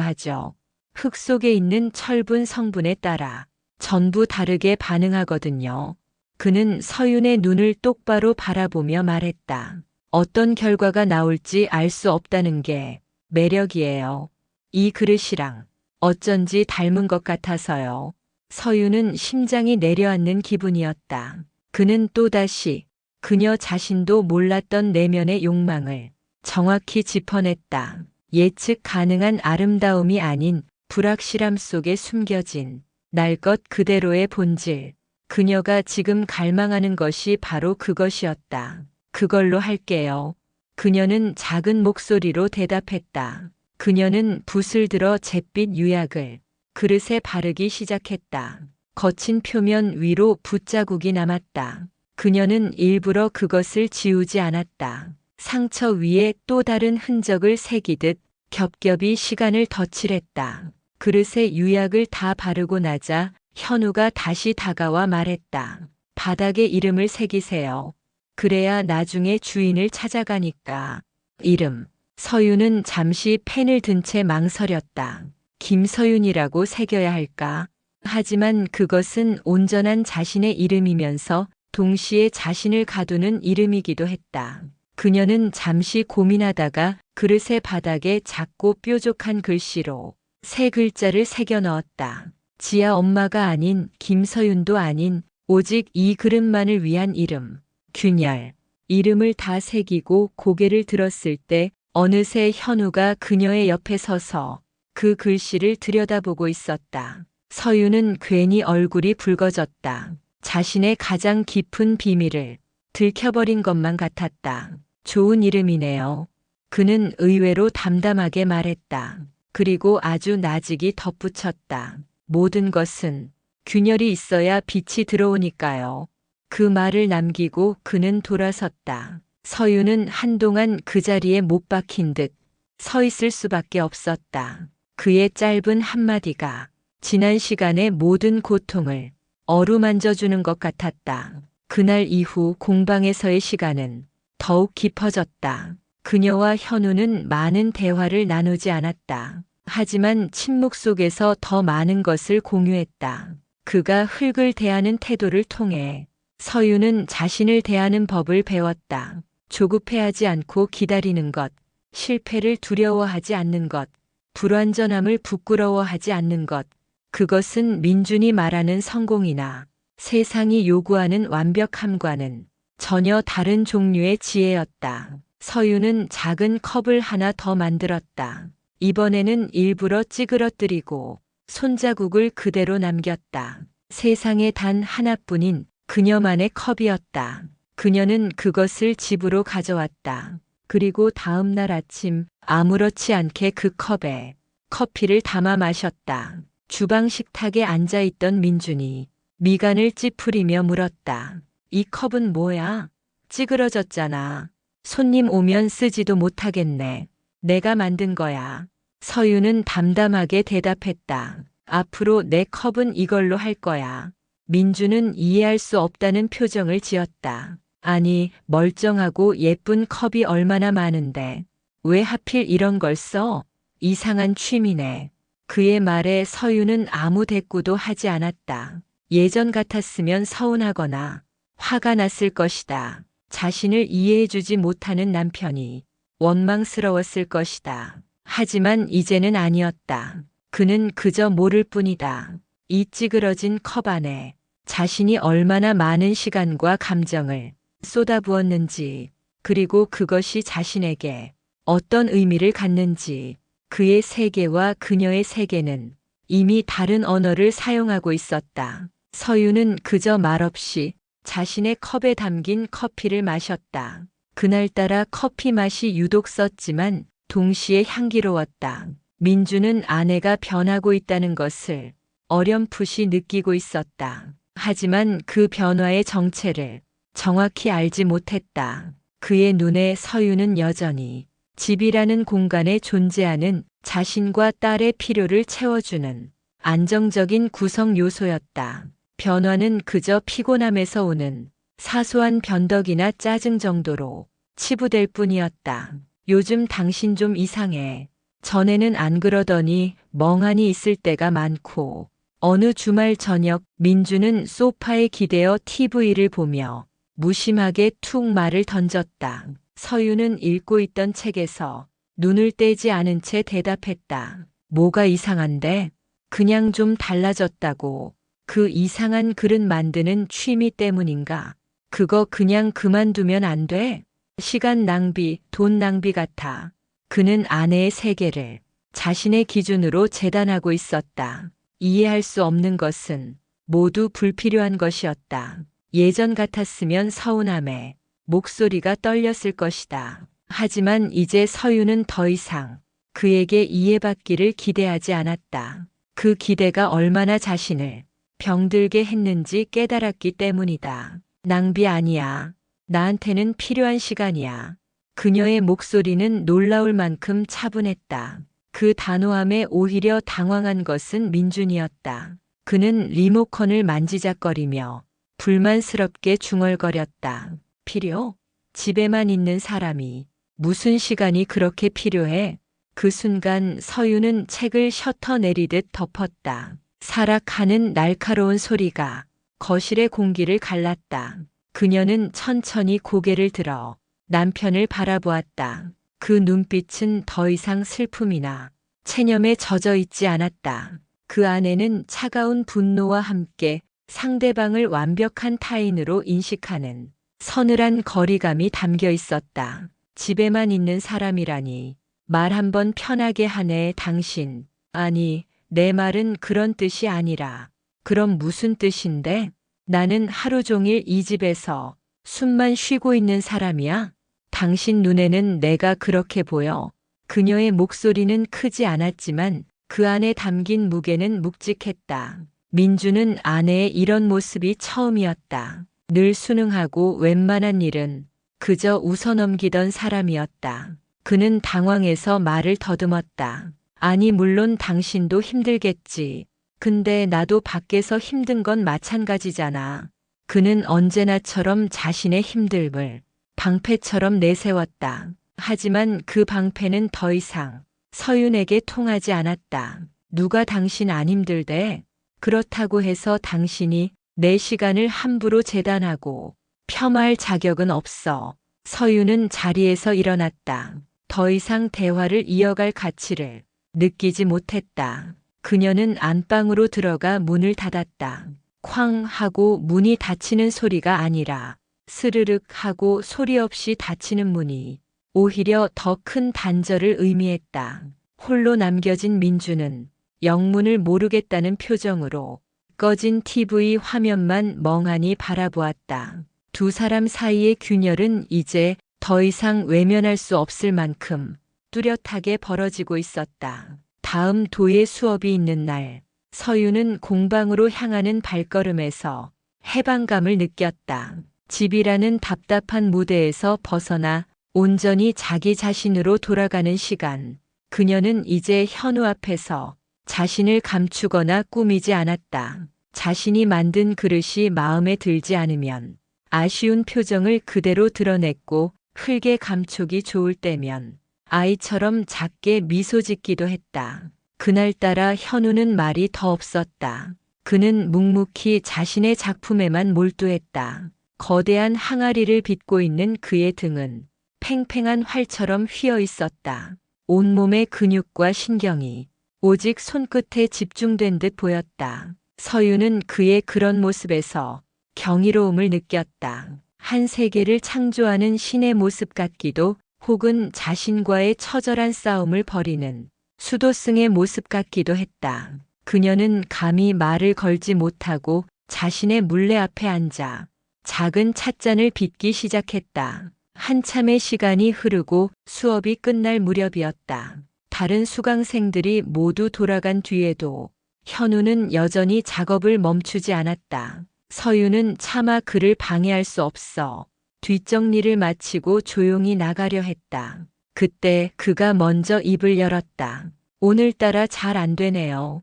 하죠. 흙 속에 있는 철분 성분에 따라 전부 다르게 반응하거든요. 그는 서윤의 눈을 똑바로 바라보며 말했다. 어떤 결과가 나올지 알 수 없다는 게 매력이에요. 이 그릇이랑 어쩐지 닮은 것 같아서요. 서윤은 심장이 내려앉는 기분이었다. 그는 또다시 그녀 자신도 몰랐던 내면의 욕망을 정확히 짚어냈다. 예측 가능한 아름다움이 아닌 불확실함 속에 숨겨진 날 것 그대로의 본질. 그녀가 지금 갈망하는 것이 바로 그것이었다. 그걸로 할게요. 그녀는 작은 목소리로 대답했다. 그녀는 붓을 들어 잿빛 유약을 그릇에 바르기 시작했다. 거친 표면 위로 붓자국이 남았다. 그녀는 일부러 그것을 지우지 않았다. 상처 위에 또 다른 흔적을 새기듯 겹겹이 시간을 덧칠했다. 그릇에 유약을 다 바르고 나자 현우가 다시 다가와 말했다. 바닥에 이름을 새기세요. 그래야 나중에 주인을 찾아가니까. 이름. 서윤은 잠시 펜을 든 채 망설였다. 김서윤이라고 새겨야 할까? 하지만 그것은 온전한 자신의 이름이면서 동시에 자신을 가두는 이름이기도 했다. 그녀는 잠시 고민하다가 그릇의 바닥에 작고 뾰족한 글씨로 세 글자를 새겨 넣었다. 지아 엄마가 아닌 김서윤도 아닌 오직 이 그릇만을 위한 이름. 균열. 이름을 다 새기고 고개를 들었을 때 어느새 현우가 그녀의 옆에 서서 그 글씨를 들여다보고 있었다. 서윤은 괜히 얼굴이 붉어졌다. 자신의 가장 깊은 비밀을 들켜버린 것만 같았다. 좋은 이름이네요. 그는 의외로 담담하게 말했다. 그리고 아주 나직이 덧붙였다. 모든 것은 균열이 있어야 빛이 들어오니까요. 그 말을 남기고 그는 돌아섰다. 서윤은 한동안 그 자리에 못 박힌 듯 서 있을 수밖에 없었다. 그의 짧은 한마디가 지난 시간의 모든 고통을 어루만져주는 것 같았다. 그날 이후 공방에서의 시간은 더욱 깊어졌다. 그녀와 현우는 많은 대화를 나누지 않았다. 하지만 침묵 속에서 더 많은 것을 공유했다. 그가 흙을 대하는 태도를 통해 서윤은 자신을 대하는 법을 배웠다. 조급해하지 않고 기다리는 것, 실패를 두려워하지 않는 것, 불완전함을 부끄러워하지 않는 것. 그것은 민준이 말하는 성공이나 세상이 요구하는 완벽함과는 전혀 다른 종류의 지혜였다. 서윤은 작은 컵을 하나 더 만들었다. 이번에는 일부러 찌그러뜨리고 손자국을 그대로 남겼다. 세상에 단 하나뿐인 그녀만의 컵이었다. 그녀는 그것을 집으로 가져왔다. 그리고 다음 날 아침 아무렇지 않게 그 컵에 커피를 담아 마셨다. 주방 식탁에 앉아있던 민준이 미간을 찌푸리며 물었다. 이 컵은 뭐야? 찌그러졌잖아. 손님 오면 쓰지도 못하겠네. 내가 만든 거야. 서윤은 담담하게 대답했다. 앞으로 내 컵은 이걸로 할 거야. 민주는 이해할 수 없다는 표정을 지었다. 아니, 멀쩡하고 예쁜 컵이 얼마나 많은데 왜 하필 이런 걸 써? 이상한 취미네. 그의 말에 서윤은 아무 대꾸도 하지 않았다. 예전 같았으면 서운하거나 화가 났을 것이다. 자신을 이해해주지 못하는 남편이 원망스러웠을 것이다. 하지만 이제는 아니었다. 그는 그저 모를 뿐이다. 이 찌그러진 컵 안에 자신이 얼마나 많은 시간과 감정을 쏟아부었는지, 그리고 그것이 자신에게 어떤 의미를 갖는지. 그의 세계와 그녀의 세계는 이미 다른 언어를 사용하고 있었다. 서유는 그저 말없이 자신의 컵에 담긴 커피를 마셨다. 그날따라 커피 맛이 유독 썼지만 동시에 향기로웠다. 민주는 아내가 변하고 있다는 것을 어렴풋이 느끼고 있었다. 하지만 그 변화의 정체를 정확히 알지 못했다. 그의 눈에 서유는 여전히 집이라는 공간에 존재하는 자신과 딸의 필요를 채워주는 안정적인 구성 요소였다. 변화는 그저 피곤함에서 오는 사소한 변덕이나 짜증 정도로 치부될 뿐이었다. 요즘 당신 좀 이상해. 전에는 안 그러더니 멍하니 있을 때가 많고. 어느 주말 저녁 민주는 소파에 기대어 TV를 보며 무심하게 툭 말을 던졌다. 서유는 읽고 있던 책에서 눈을 떼지 않은 채 대답했다. 뭐가 이상한데? 그냥 좀 달라졌다고. 그 이상한 그릇 만드는 취미 때문인가? 그거 그냥 그만두면 안 돼? 시간 낭비, 돈 낭비 같아. 그는 아내의 세계를 자신의 기준으로 재단하고 있었다. 이해할 수 없는 것은 모두 불필요한 것이었다. 예전 같았으면 서운함에 목소리가 떨렸을 것이다. 하지만 이제 서유는 더 이상 그에게 이해받기를 기대하지 않았다. 그 기대가 얼마나 자신을 병들게 했는지 깨달았기 때문이다. 낭비 아니야. 나한테는 필요한 시간이야. 그녀의 목소리는 놀라울 만큼 차분했다. 그 단호함에 오히려 당황한 것은 민준이었다. 그는 리모컨을 만지작거리며 불만스럽게 중얼거렸다. 필요? 집에만 있는 사람이 무슨 시간이 그렇게 필요해? 그 순간 서유는 책을 셔터 내리듯 덮었다. 사락하는 날카로운 소리가 거실의 공기를 갈랐다. 그녀는 천천히 고개를 들어 남편을 바라보았다. 그 눈빛은 더 이상 슬픔이나 체념에 젖어 있지 않았다. 그 안에는 차가운 분노와 함께 상대방을 완벽한 타인으로 인식하는 서늘한 거리감이 담겨 있었다. 집에만 있는 사람이라니. 말 한번 편하게 하네, 당신. 아니, 내 말은 그런 뜻이 아니라. 그럼 무슨 뜻인데? 나는 하루 종일 이 집에서 숨만 쉬고 있는 사람이야? 당신 눈에는 내가 그렇게 보여. 그녀의 목소리는 크지 않았지만 그 안에 담긴 무게는 묵직했다. 민주는 아내의 이런 모습이 처음이었다. 늘 순응하고 웬만한 일은 그저 웃어넘기던 사람이었다. 그는 당황해서 말을 더듬었다. 아니, 물론 당신도 힘들겠지. 근데 나도 밖에서 힘든 건 마찬가지잖아. 그는 언제나처럼 자신의 힘듦을 방패처럼 내세웠다. 하지만 그 방패는 더 이상 서윤에게 통하지 않았다. 누가 당신 안 힘들대? 그렇다고 해서 당신이 내 시간을 함부로 재단하고 폄하할 자격은 없어. 서윤은 자리에서 일어났다. 더 이상 대화를 이어갈 가치를 느끼지 못했다. 그녀는 안방으로 들어가 문을 닫았다. 쾅 하고 문이 닫히는 소리가 아니라 스르륵 하고 소리 없이 닫히는 문이 오히려 더 큰 단절을 의미했다. 홀로 남겨진 민주는 영문을 모르겠다는 표정으로 꺼진 TV 화면만 멍하니 바라보았다. 두 사람 사이의 균열은 이제 더 이상 외면할 수 없을 만큼 뚜렷하게 벌어지고 있었다. 다음 도예 수업이 있는 날, 서유는 공방으로 향하는 발걸음에서 해방감을 느꼈다. 집이라는 답답한 무대에서 벗어나 온전히 자기 자신으로 돌아가는 시간. 그녀는 이제 현우 앞에서 자신을 감추거나 꾸미지 않았다. 자신이 만든 그릇이 마음에 들지 않으면 아쉬운 표정을 그대로 드러냈고, 흙에 감촉이 좋을 때면 아이처럼 작게 미소 짓기도 했다. 그날따라 현우는 말이 더 없었다. 그는 묵묵히 자신의 작품에만 몰두했다. 거대한 항아리를 빚고 있는 그의 등은 팽팽한 활처럼 휘어 있었다. 온몸의 근육과 신경이 오직 손끝에 집중된 듯 보였다. 서유는 그의 그런 모습에서 경이로움을 느꼈다. 한 세계를 창조하는 신의 모습 같기도 혹은 자신과의 처절한 싸움을 벌이는 수도승의 모습 같기도 했다. 그녀는 감히 말을 걸지 못하고 자신의 물레 앞에 앉아 작은 찻잔을 빚기 시작했다. 한참의 시간이 흐르고 수업이 끝날 무렵이었다. 다른 수강생들이 모두 돌아간 뒤에도 현우는 여전히 작업을 멈추지 않았다. 서유는 차마 그를 방해할 수 없어 뒷정리를 마치고 조용히 나가려 했다. 그때 그가 먼저 입을 열었다. 오늘따라 잘 안 되네요.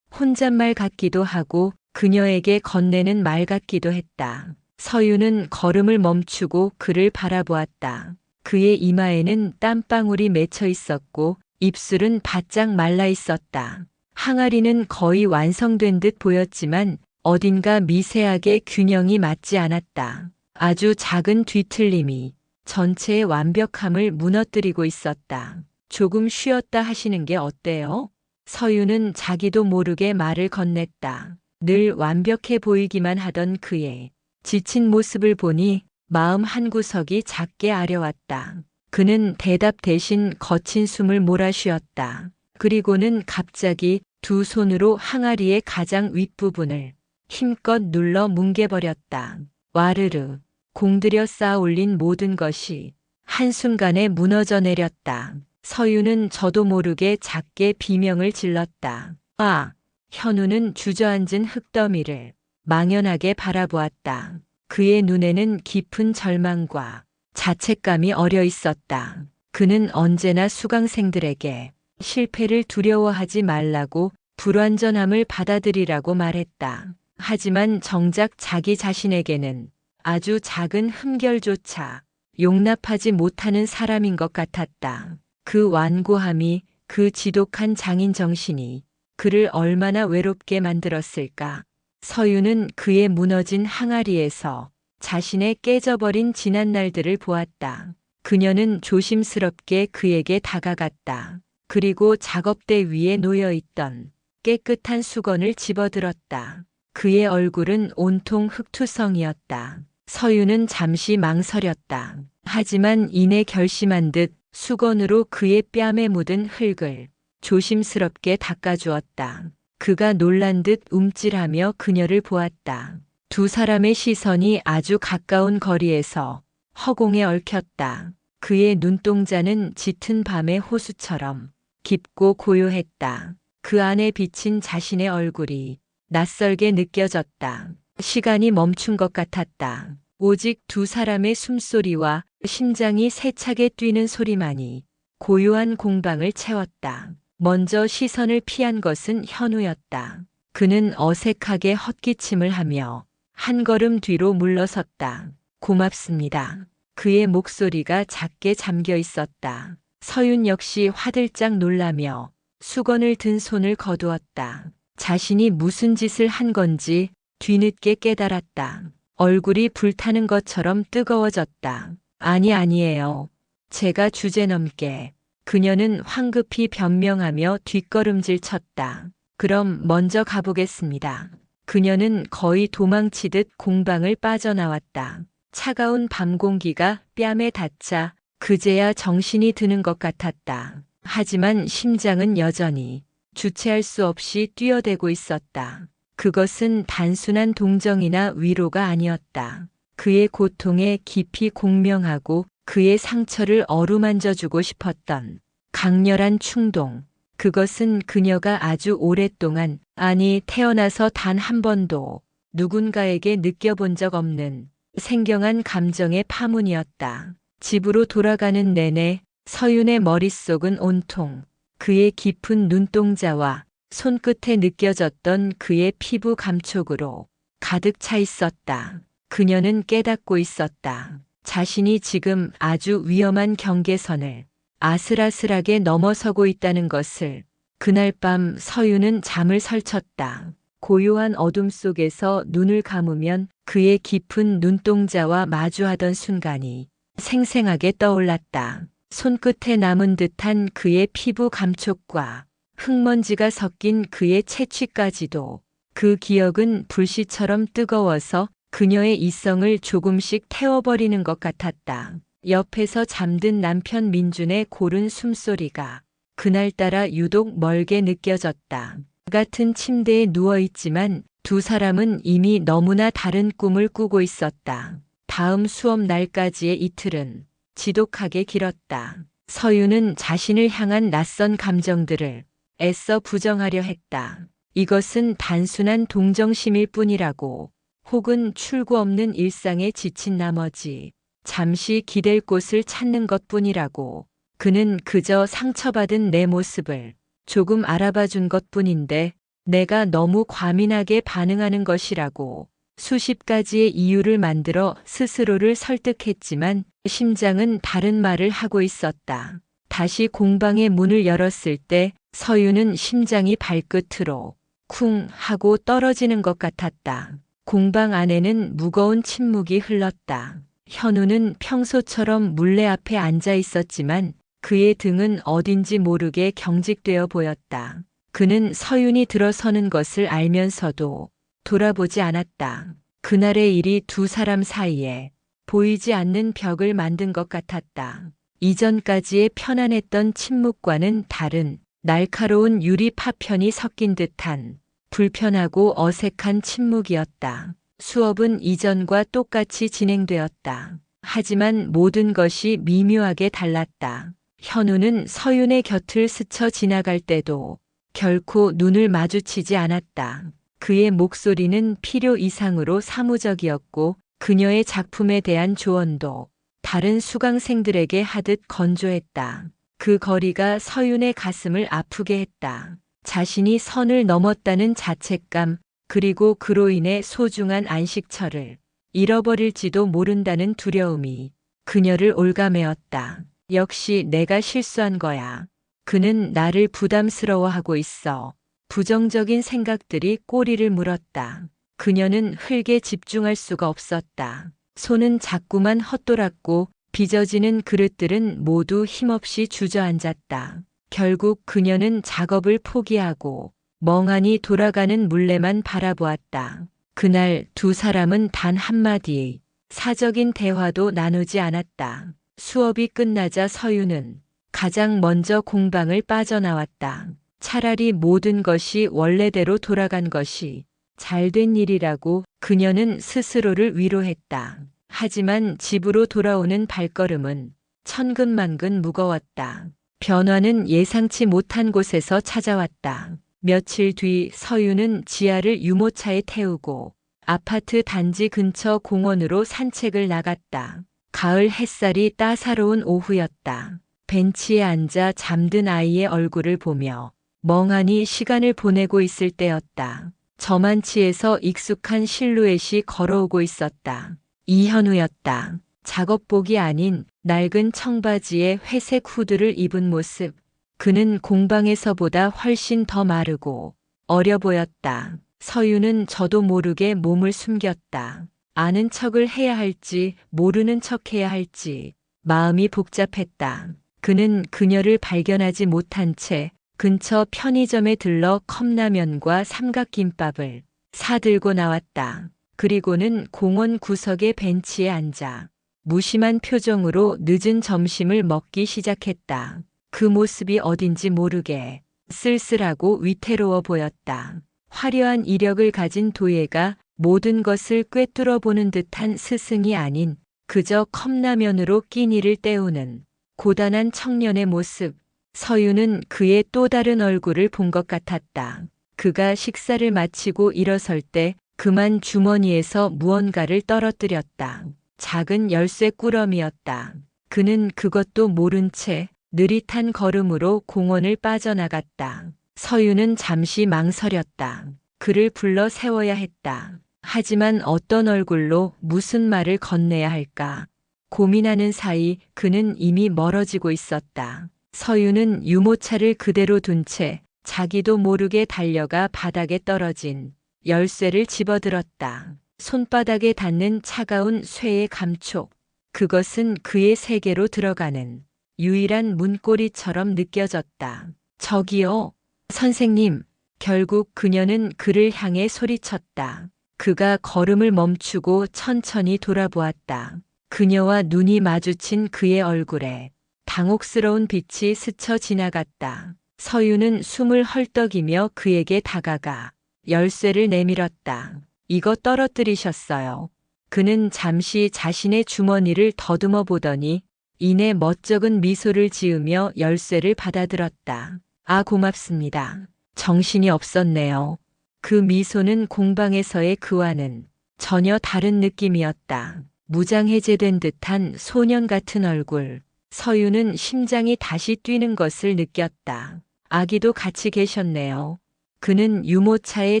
혼잣말 같기도 하고 그녀에게 건네는 말 같기도 했다. 서유는 걸음을 멈추고 그를 바라보았다. 그의 이마에는 땀방울이 맺혀 있었고 입술은 바짝 말라 있었다. 항아리는 거의 완성된 듯 보였지만 어딘가 미세하게 균형이 맞지 않았다. 아주 작은 뒤틀림이 전체의 완벽함을 무너뜨리고 있었다. 조금 쉬었다 하시는 게 어때요? 서유는 자기도 모르게 말을 건넸다. 늘 완벽해 보이기만 하던 그의 지친 모습을 보니 마음 한구석이 작게 아려왔다. 그는 대답 대신 거친 숨을 몰아쉬었다. 그리고는 갑자기 두 손으로 항아리의 가장 윗부분을 힘껏 눌러 뭉개버렸다. 와르르 공들여 쌓아 올린 모든 것이 한순간에 무너져 내렸다. 서유는 저도 모르게 작게 비명을 질렀다. 아! 현우는 주저앉은 흙더미를 망연하게 바라보았다. 그의 눈에는 깊은 절망과 자책감이 어려 있었다. 그는 언제나 수강생들에게 실패를 두려워하지 말라고 불완전함을 받아들이라고 말했다. 하지만 정작 자기 자신에게는 아주 작은 흠결조차 용납하지 못하는 사람인 것 같았다. 그 완고함이, 그 지독한 장인 정신이 그를 얼마나 외롭게 만들었을까. 서유는 그의 무너진 항아리에서 자신의 깨져버린 지난 날들을 보았다. 그녀는 조심스럽게 그에게 다가갔다. 그리고 작업대 위에 놓여있던 깨끗한 수건을 집어들었다. 그의 얼굴은 온통 흙투성이었다. 서유는 잠시 망설였다. 하지만 이내 결심한 듯 수건으로 그의 뺨에 묻은 흙을 조심스럽게 닦아주었다. 그가 놀란 듯 움찔하며 그녀를 보았다. 두 사람의 시선이 아주 가까운 거리에서 허공에 얽혔다. 그의 눈동자는 짙은 밤의 호수처럼 깊고 고요했다. 그 안에 비친 자신의 얼굴이 낯설게 느껴졌다. 시간이 멈춘 것 같았다. 오직 두 사람의 숨소리와 심장이 세차게 뛰는 소리만이 고요한 공방을 채웠다. 먼저 시선을 피한 것은 현우였다. 그는 어색하게 헛기침을 하며 한 걸음 뒤로 물러섰다. 고맙습니다. 그의 목소리가 작게 잠겨 있었다. 서윤 역시 화들짝 놀라며 수건을 든 손을 거두었다. 자신이 무슨 짓을 한 건지 뒤늦게 깨달았다. 얼굴이 불타는 것처럼 뜨거워졌다. 아니에요. 제가 주제넘게. 그녀는 황급히 변명하며 뒷걸음질 쳤다. 그럼 먼저 가보겠습니다. 그녀는 거의 도망치듯 공방을 빠져나왔다. 차가운 밤 공기가 뺨에 닿자 그제야 정신이 드는 것 같았다. 하지만 심장은 여전히 주체할 수 없이 뛰어대고 있었다. 그것은 단순한 동정이나 위로가 아니었다. 그의 고통에 깊이 공명하고 그의 상처를 어루만져주고 싶었던 강렬한 충동. 그것은 그녀가 아주 오랫동안, 아니 태어나서 단 한 번도 누군가에게 느껴본 적 없는 생경한 감정의 파문이었다. 집으로 돌아가는 내내 서윤의 머릿속은 온통 그의 깊은 눈동자와 손끝에 느껴졌던 그의 피부 감촉으로 가득 차 있었다. 그녀는 깨닫고 있었다. 자신이 지금 아주 위험한 경계선을 아슬아슬하게 넘어서고 있다는 것을. 그날 밤 서유는 잠을 설쳤다. 고요한 어둠 속에서 눈을 감으면 그의 깊은 눈동자와 마주하던 순간이 생생하게 떠올랐다. 손끝에 남은 듯한 그의 피부 감촉과 흙먼지가 섞인 그의 채취까지도 그 기억은 불씨처럼 뜨거워서 그녀의 이성을 조금씩 태워버리는 것 같았다. 옆에서 잠든 남편 민준의 고른 숨소리가 그날따라 유독 멀게 느껴졌다. 같은 침대에 누워있지만 두 사람은 이미 너무나 다른 꿈을 꾸고 있었다. 다음 수업 날까지의 이틀은 지독하게 길었다. 서유는 자신을 향한 낯선 감정들을 애써 부정하려 했다. 이것은 단순한 동정심일 뿐이라고, 혹은 출구 없는 일상에 지친 나머지 잠시 기댈 곳을 찾는 것뿐이라고. 그는 그저 상처받은 내 모습을 조금 알아봐 준 것뿐인데 내가 너무 과민하게 반응하는 것이라고 수십 가지의 이유를 만들어 스스로를 설득했지만 심장은 다른 말을 하고 있었다. 다시 공방의 문을 열었을 때 서유는 심장이 발끝으로 쿵 하고 떨어지는 것 같았다. 공방 안에는 무거운 침묵이 흘렀다. 현우는 평소처럼 물레 앞에 앉아 있었지만 그의 등은 어딘지 모르게 경직되어 보였다. 그는 서윤이 들어서는 것을 알면서도 돌아보지 않았다. 그날의 일이 두 사람 사이에 보이지 않는 벽을 만든 것 같았다. 이전까지의 편안했던 침묵과는 다른 날카로운 유리 파편이 섞인 듯한 불편하고 어색한 침묵이었다. 수업은 이전과 똑같이 진행되었다. 하지만 모든 것이 미묘하게 달랐다. 현우는 서윤의 곁을 스쳐 지나갈 때도 결코 눈을 마주치지 않았다. 그의 목소리는 필요 이상으로 사무적이었고 그녀의 작품에 대한 조언도 다른 수강생들에게 하듯 건조했다. 그 거리가 서윤의 가슴을 아프게 했다. 자신이 선을 넘었다는 자책감, 그리고 그로 인해 소중한 안식처를 잃어버릴지도 모른다는 두려움이 그녀를 올가매었다. 역시 내가 실수한 거야. 그는 나를 부담스러워하고 있어. 부정적인 생각들이 꼬리를 물었다. 그녀는 흙에 집중할 수가 없었다. 손은 자꾸만 헛돌았고 빚어지는 그릇들은 모두 힘없이 주저앉았다. 결국 그녀는 작업을 포기하고 멍하니 돌아가는 물레만 바라보았다. 그날 두 사람은 단 한마디 사적인 대화도 나누지 않았다. 수업이 끝나자 서유는 가장 먼저 공방을 빠져나왔다. 차라리 모든 것이 원래대로 돌아간 것이 잘된 일이라고 그녀는 스스로를 위로했다. 하지만 집으로 돌아오는 발걸음은 천근만근 무거웠다. 변화는 예상치 못한 곳에서 찾아왔다. 며칠 뒤 서유는 지아를 유모차에 태우고 아파트 단지 근처 공원으로 산책을 나갔다. 가을 햇살이 따사로운 오후였다. 벤치에 앉아 잠든 아이의 얼굴을 보며 멍하니 시간을 보내고 있을 때였다. 저만치에서 익숙한 실루엣이 걸어오고 있었다. 이현우였다. 작업복이 아닌 낡은 청바지에 회색 후드를 입은 모습. 그는 공방에서보다 훨씬 더 마르고 어려 보였다. 서유는 저도 모르게 몸을 숨겼다. 아는 척을 해야 할지 모르는 척해야 할지 마음이 복잡했다. 그는 그녀를 발견하지 못한 채 근처 편의점에 들러 컵라면과 삼각김밥을 사들고 나왔다. 그리고는 공원 구석의 벤치에 앉아 무심한 표정으로 늦은 점심을 먹기 시작했다. 그 모습이 어딘지 모르게 쓸쓸하고 위태로워 보였다. 화려한 이력을 가진 도예가 모든 것을 꿰뚫어 보는 듯한 스승이 아닌 그저 컵라면으로 끼니를 때우는 고단한 청년의 모습. 서유는 그의 또 다른 얼굴을 본 것 같았다. 그가 식사를 마치고 일어설 때 그만 주머니에서 무언가를 떨어뜨렸다. 작은 열쇠 꾸러미였다. 그는 그것도 모른 채 느릿한 걸음으로 공원을 빠져나갔다. 서유는 잠시 망설였다. 그를 불러 세워야 했다. 하지만 어떤 얼굴로 무슨 말을 건네야 할까? 고민하는 사이 그는 이미 멀어지고 있었다. 서유는 유모차를 그대로 둔 채 자기도 모르게 달려가 바닥에 떨어진 열쇠를 집어들었다. 손바닥에 닿는 차가운 쇠의 감촉. 그것은 그의 세계로 들어가는 유일한 문고리처럼 느껴졌다. 저기요, 선생님. 결국 그녀는 그를 향해 소리쳤다. 그가 걸음을 멈추고 천천히 돌아보았다. 그녀와 눈이 마주친 그의 얼굴에 당혹스러운 빛이 스쳐 지나갔다. 서유는 숨을 헐떡이며 그에게 다가가 열쇠를 내밀었다. 이거 떨어뜨리셨어요. 그는 잠시 자신의 주머니를 더듬어 보더니 이내 멋쩍은 미소를 지으며 열쇠를 받아들었다. 아, 고맙습니다. 정신이 없었네요. 그 미소는 공방에서의 그와는 전혀 다른 느낌이었다. 무장해제된 듯한 소년 같은 얼굴. 서유는 심장이 다시 뛰는 것을 느꼈다. 아기도 같이 계셨네요. 그는 유모차에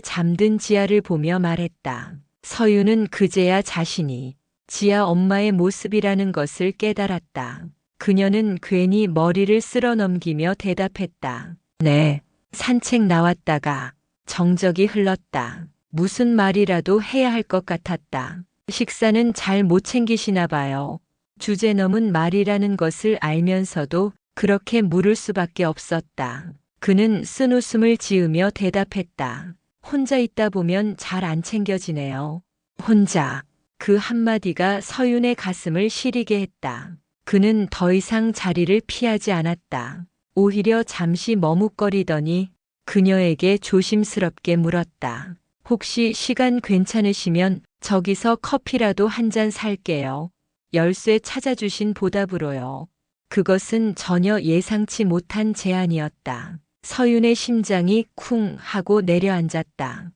잠든 지아를 보며 말했다. 서유는 그제야 자신이 지아 엄마의 모습이라는 것을 깨달았다. 그녀는 괜히 머리를 쓸어 넘기며 대답했다. 네, 산책 나왔다가 정적이 흘렀다. 무슨 말이라도 해야 할 것 같았다. 식사는 잘 못 챙기시나 봐요. 주제 넘은 말이라는 것을 알면서도 그렇게 물을 수밖에 없었다. 그는 쓴웃음을 지으며 대답했다. 혼자 있다 보면 잘 안 챙겨지네요. 혼자. 그 한마디가 서윤의 가슴을 시리게 했다. 그는 더 이상 자리를 피하지 않았다. 오히려 잠시 머뭇거리더니 그녀에게 조심스럽게 물었다. 혹시 시간 괜찮으시면 저기서 커피라도 한 잔 살게요. 열쇠 찾아주신 보답으로요. 그것은 전혀 예상치 못한 제안이었다. 서윤의 심장이 쿵 하고 내려앉았다.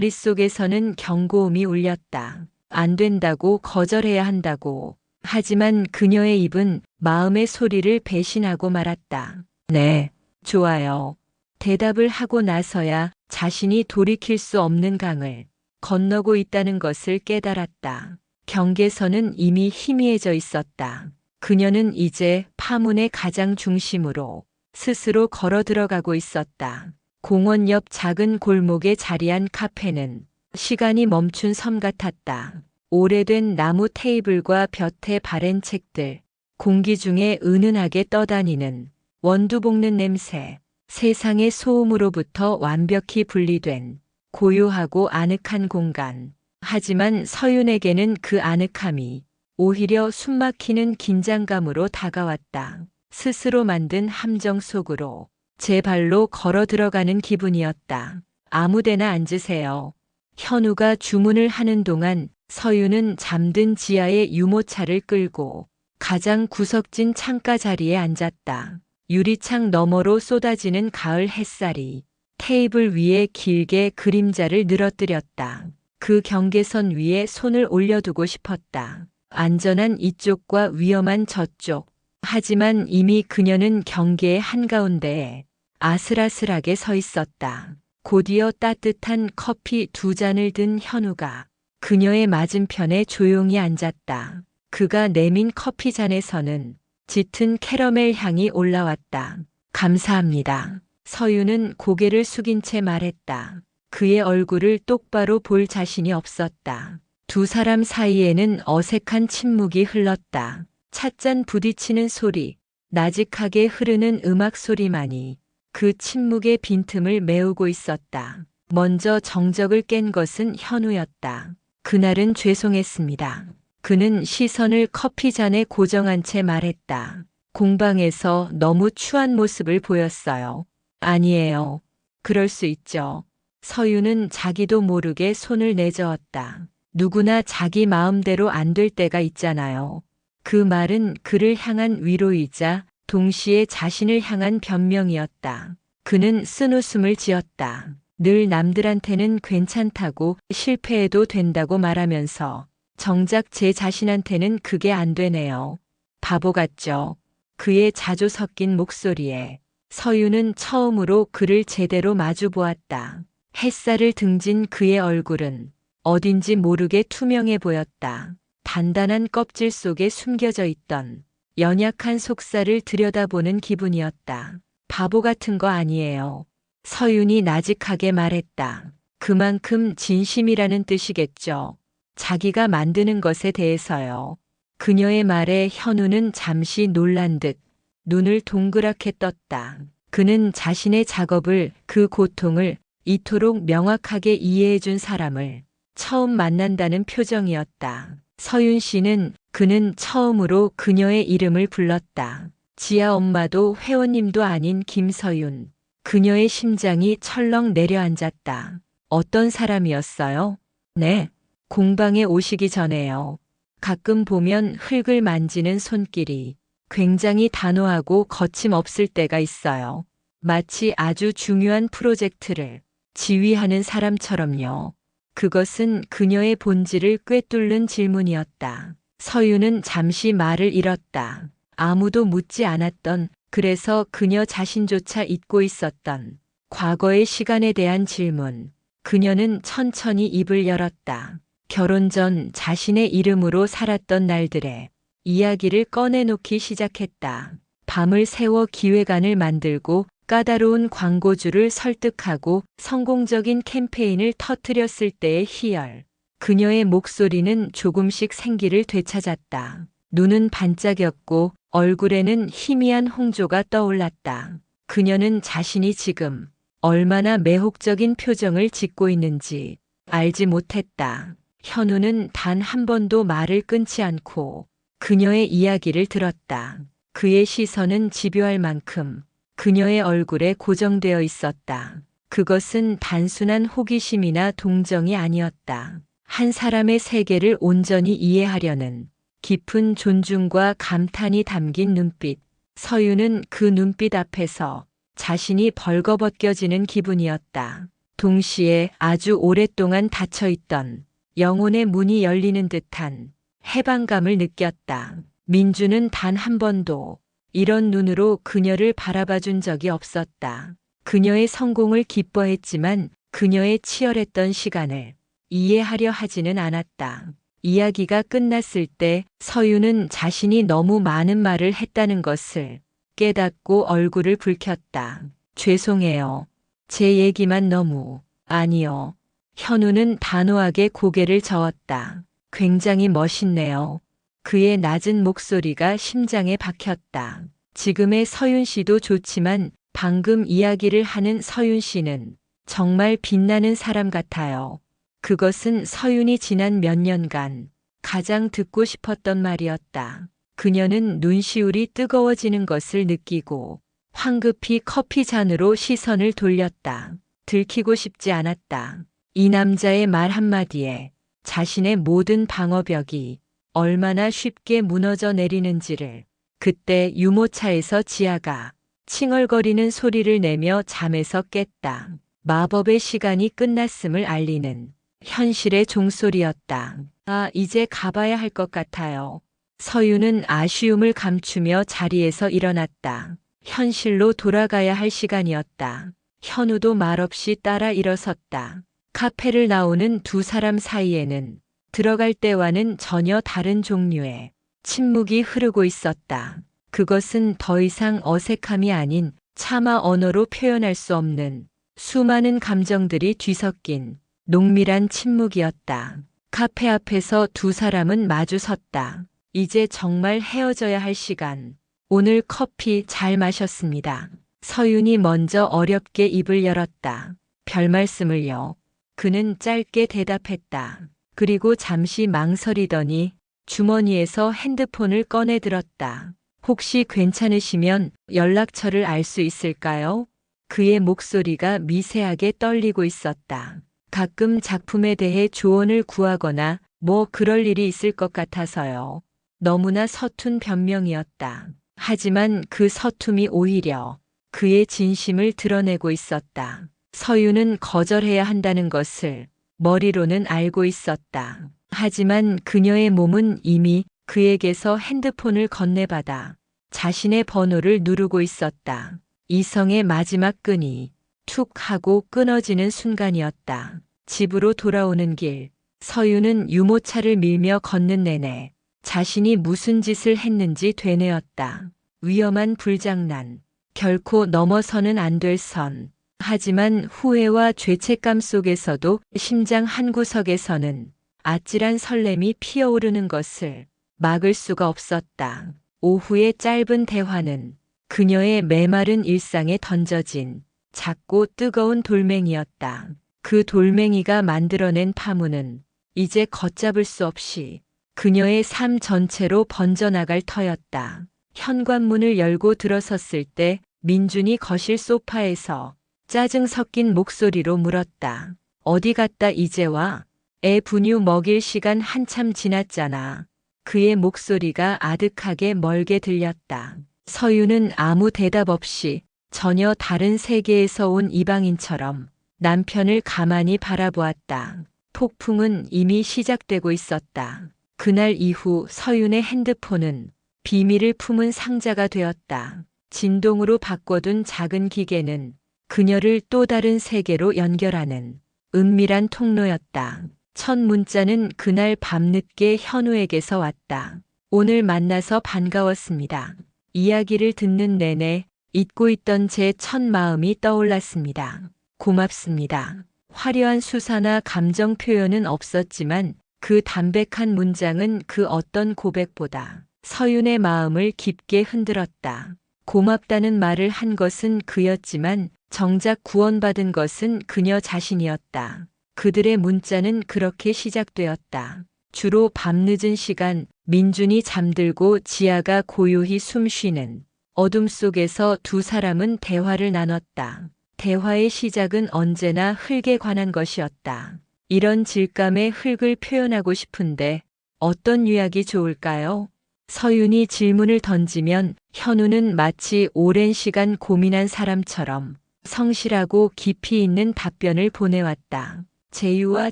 머릿속에서는 경고음이 울렸다. 안 된다고, 거절해야 한다고. 하지만 그녀의 입은 마음의 소리를 배신하고 말았다. 네, 좋아요. 대답을 하고 나서야 자신이 돌이킬 수 없는 강을 건너고 있다는 것을 깨달았다. 경계선은 이미 희미해져 있었다. 그녀는 이제 파문의 가장 중심으로 스스로 걸어 들어가고 있었다. 공원 옆 작은 골목에 자리한 카페는 시간이 멈춘 섬 같았다. 오래된 나무 테이블과 볕에 바랜 책들, 공기 중에 은은하게 떠다니는 원두 볶는 냄새, 세상의 소음으로부터 완벽히 분리된 고요하고 아늑한 공간. 하지만 서윤에게는 그 아늑함이 오히려 숨막히는 긴장감으로 다가왔다. 스스로 만든 함정 속으로 제 발로 걸어 들어가는 기분이었다. 아무데나 앉으세요. 현우가 주문을 하는 동안 서윤은 잠든 지아의 유모차를 끌고 가장 구석진 창가 자리에 앉았다. 유리창 너머로 쏟아지는 가을 햇살이 테이블 위에 길게 그림자를 늘어뜨렸다. 그 경계선 위에 손을 올려두고 싶었다. 안전한 이쪽과 위험한 저쪽. 하지만 이미 그녀는 경계의 한가운데에 아슬아슬하게 서 있었다. 곧이어 따뜻한 커피 2잔을 든 현우가 그녀의 맞은편에 조용히 앉았다. 그가 내민 커피 잔에서는 짙은 캐러멜 향이 올라왔다. 감사합니다. 서유는 고개를 숙인 채 말했다. 그의 얼굴을 똑바로 볼 자신이 없었다. 두 사람 사이에는 어색한 침묵이 흘렀다. 찻잔 부딪히는 소리, 나직하게 흐르는 음악 소리만이 그 침묵의 빈틈을 메우고 있었다. 먼저 정적을 깬 것은 현우였다. 그날은 죄송했습니다. 그는 시선을 커피잔에 고정한 채 말했다. 공방에서 너무 추한 모습을 보였어요. 아니에요. 그럴 수 있죠. 서유는 자기도 모르게 손을 내저었다. 누구나 자기 마음대로 안 될 때가 있잖아요. 그 말은 그를 향한 위로이자 동시에 자신을 향한 변명이었다. 그는 쓴웃음을 지었다. 늘 남들한테는 괜찮다고 실패해도 된다고 말하면서 정작 제 자신한테는 그게 안 되네요. 바보 같죠? 그의 자주 섞인 목소리에 서유는 처음으로 그를 제대로 마주 보았다. 햇살을 등진 그의 얼굴은 어딘지 모르게 투명해 보였다. 단단한 껍질 속에 숨겨져 있던 연약한 속살을 들여다보는 기분이었다. 바보 같은 거 아니에요. 서윤이 나직하게 말했다. 그만큼 진심이라는 뜻이겠죠. 자기가 만드는 것에 대해서요. 그녀의 말에 현우는 잠시 놀란 듯 눈을 동그랗게 떴다. 그는 자신의 작업을, 그 고통을 이토록 명확하게 이해해준 사람을 처음 만난다는 표정이었다. 서윤 씨는 그는 처음으로 그녀의 이름을 불렀다. 지아 엄마도 회원님도 아닌 김서윤. 그녀의 심장이 철렁 내려앉았다. 어떤 사람이었어요? 네. 공방에 오시기 전에요. 가끔 보면 흙을 만지는 손길이 굉장히 단호하고 거침없을 때가 있어요. 마치 아주 중요한 프로젝트를 지휘하는 사람처럼요. 그것은 그녀의 본질을 꿰뚫는 질문이었다. 서윤은 잠시 말을 잃었다. 아무도 묻지 않았던, 그래서 그녀 자신조차 잊고 있었던 과거의 시간에 대한 질문. 그녀는 천천히 입을 열었다. 결혼 전 자신의 이름으로 살았던 날들의 이야기를 꺼내놓기 시작했다. 밤을 새워 기획안을 만들고 까다로운 광고주를 설득하고 성공적인 캠페인을 터뜨렸을 때의 희열. 그녀의 목소리는 조금씩 생기를 되찾았다. 눈은 반짝였고 얼굴에는 희미한 홍조가 떠올랐다. 그녀는 자신이 지금 얼마나 매혹적인 표정을 짓고 있는지 알지 못했다. 현우는 단 한 번도 말을 끊지 않고 그녀의 이야기를 들었다. 그의 시선은 집요할 만큼 그녀의 얼굴에 고정되어 있었다. 그것은 단순한 호기심이나 동정이 아니었다. 한 사람의 세계를 온전히 이해하려는 깊은 존중과 감탄이 담긴 눈빛. 서윤은 그 눈빛 앞에서 자신이 벌거벗겨지는 기분이었다. 동시에 아주 오랫동안 닫혀있던 영혼의 문이 열리는 듯한 해방감을 느꼈다. 민주는 단 한 번도 이런 눈으로 그녀를 바라봐 준 적이 없었다. 그녀의 성공을 기뻐했지만 그녀의 치열했던 시간을 이해하려 하지는 않았다. 이야기가 끝났을 때 서윤은 자신이 너무 많은 말을 했다는 것을 깨닫고 얼굴을 붉혔다. 죄송해요. 제 얘기만 너무. 아니요. 현우는 단호하게 고개를 저었다. 굉장히 멋있네요. 그의 낮은 목소리가 심장에 박혔다. 지금의 서윤 씨도 좋지만 방금 이야기를 하는 서윤 씨는 정말 빛나는 사람 같아요. 그것은 서윤이 지난 몇 년간 가장 듣고 싶었던 말이었다. 그녀는 눈시울이 뜨거워지는 것을 느끼고 황급히 커피 잔으로 시선을 돌렸다. 들키고 싶지 않았다. 이 남자의 말 한마디에 자신의 모든 방어벽이 얼마나 쉽게 무너져 내리는지를. 그때 유모차에서 지아가 칭얼거리는 소리를 내며 잠에서 깼다. 마법의 시간이 끝났음을 알리는 현실의 종소리였다. 아, 이제 가봐야 할 것 같아요. 서윤은 아쉬움을 감추며 자리에서 일어났다. 현실로 돌아가야 할 시간이었다. 현우도 말없이 따라 일어섰다. 카페를 나오는 두 사람 사이에는 들어갈 때와는 전혀 다른 종류의 침묵이 흐르고 있었다. 그것은 더 이상 어색함이 아닌 차마 언어로 표현할 수 없는 수많은 감정들이 뒤섞인 농밀한 침묵이었다. 카페 앞에서 두 사람은 마주 섰다. 이제 정말 헤어져야 할 시간. 오늘 커피 잘 마셨습니다. 서윤이 먼저 어렵게 입을 열었다. 별 말씀을요. 그는 짧게 대답했다. 그리고 잠시 망설이더니 주머니에서 핸드폰을 꺼내 들었다. 혹시 괜찮으시면 연락처를 알 수 있을까요? 그의 목소리가 미세하게 떨리고 있었다. 가끔 작품에 대해 조언을 구하거나 뭐 그럴 일이 있을 것 같아서요. 너무나 서툰 변명이었다. 하지만 그 서툼이 오히려 그의 진심을 드러내고 있었다. 서윤은 거절해야 한다는 것을 머리로는 알고 있었다. 하지만 그녀의 몸은 이미 그에게서 핸드폰을 건네받아 자신의 번호를 누르고 있었다. 이성의 마지막 끈이 툭 하고 끊어지는 순간이었다. 집으로 돌아오는 길, 서윤은 유모차를 밀며 걷는 내내 자신이 무슨 짓을 했는지 되뇌었다. 위험한 불장난, 결코 넘어서는 안 될 선. 하지만 후회와 죄책감 속에서도 심장 한구석에서는 아찔한 설렘이 피어오르는 것을 막을 수가 없었다. 오후의 짧은 대화는 그녀의 메마른 일상에 던져진 작고 뜨거운 돌멩이였다. 그 돌멩이가 만들어낸 파문은 이제 걷잡을 수 없이 그녀의 삶 전체로 번져나갈 터였다. 현관문을 열고 들어섰을 때 민준이 거실 소파에서 짜증 섞인 목소리로 물었다. 어디 갔다 이제 와? 애 분유 먹일 시간 한참 지났잖아. 그의 목소리가 아득하게 멀게 들렸다. 서유는 아무 대답 없이 전혀 다른 세계에서 온 이방인처럼 남편을 가만히 바라보았다. 폭풍은 이미 시작되고 있었다. 그날 이후 서윤의 핸드폰은 비밀을 품은 상자가 되었다. 진동으로 바꿔둔 작은 기계는 그녀를 또 다른 세계로 연결하는 은밀한 통로였다. 첫 문자는 그날 밤늦게 현우에게서 왔다. 오늘 만나서 반가웠습니다. 이야기를 듣는 내내 잊고 있던 제 첫 마음이 떠올랐습니다. 고맙습니다. 화려한 수사나 감정 표현은 없었지만 그 담백한 문장은 그 어떤 고백보다 서윤의 마음을 깊게 흔들었다. 고맙다는 말을 한 것은 그였지만 정작 구원받은 것은 그녀 자신이었다. 그들의 문자는 그렇게 시작되었다. 주로 밤늦은 시간 민준이 잠들고 지아가 고요히 숨쉬는 어둠 속에서 두 사람은 대화를 나눴다. 대화의 시작은 언제나 흙에 관한 것이었다. 이런 질감의 흙을 표현하고 싶은데 어떤 유약이 좋을까요? 서윤이 질문을 던지면 현우는 마치 오랜 시간 고민한 사람처럼 성실하고 깊이 있는 답변을 보내왔다. 제유와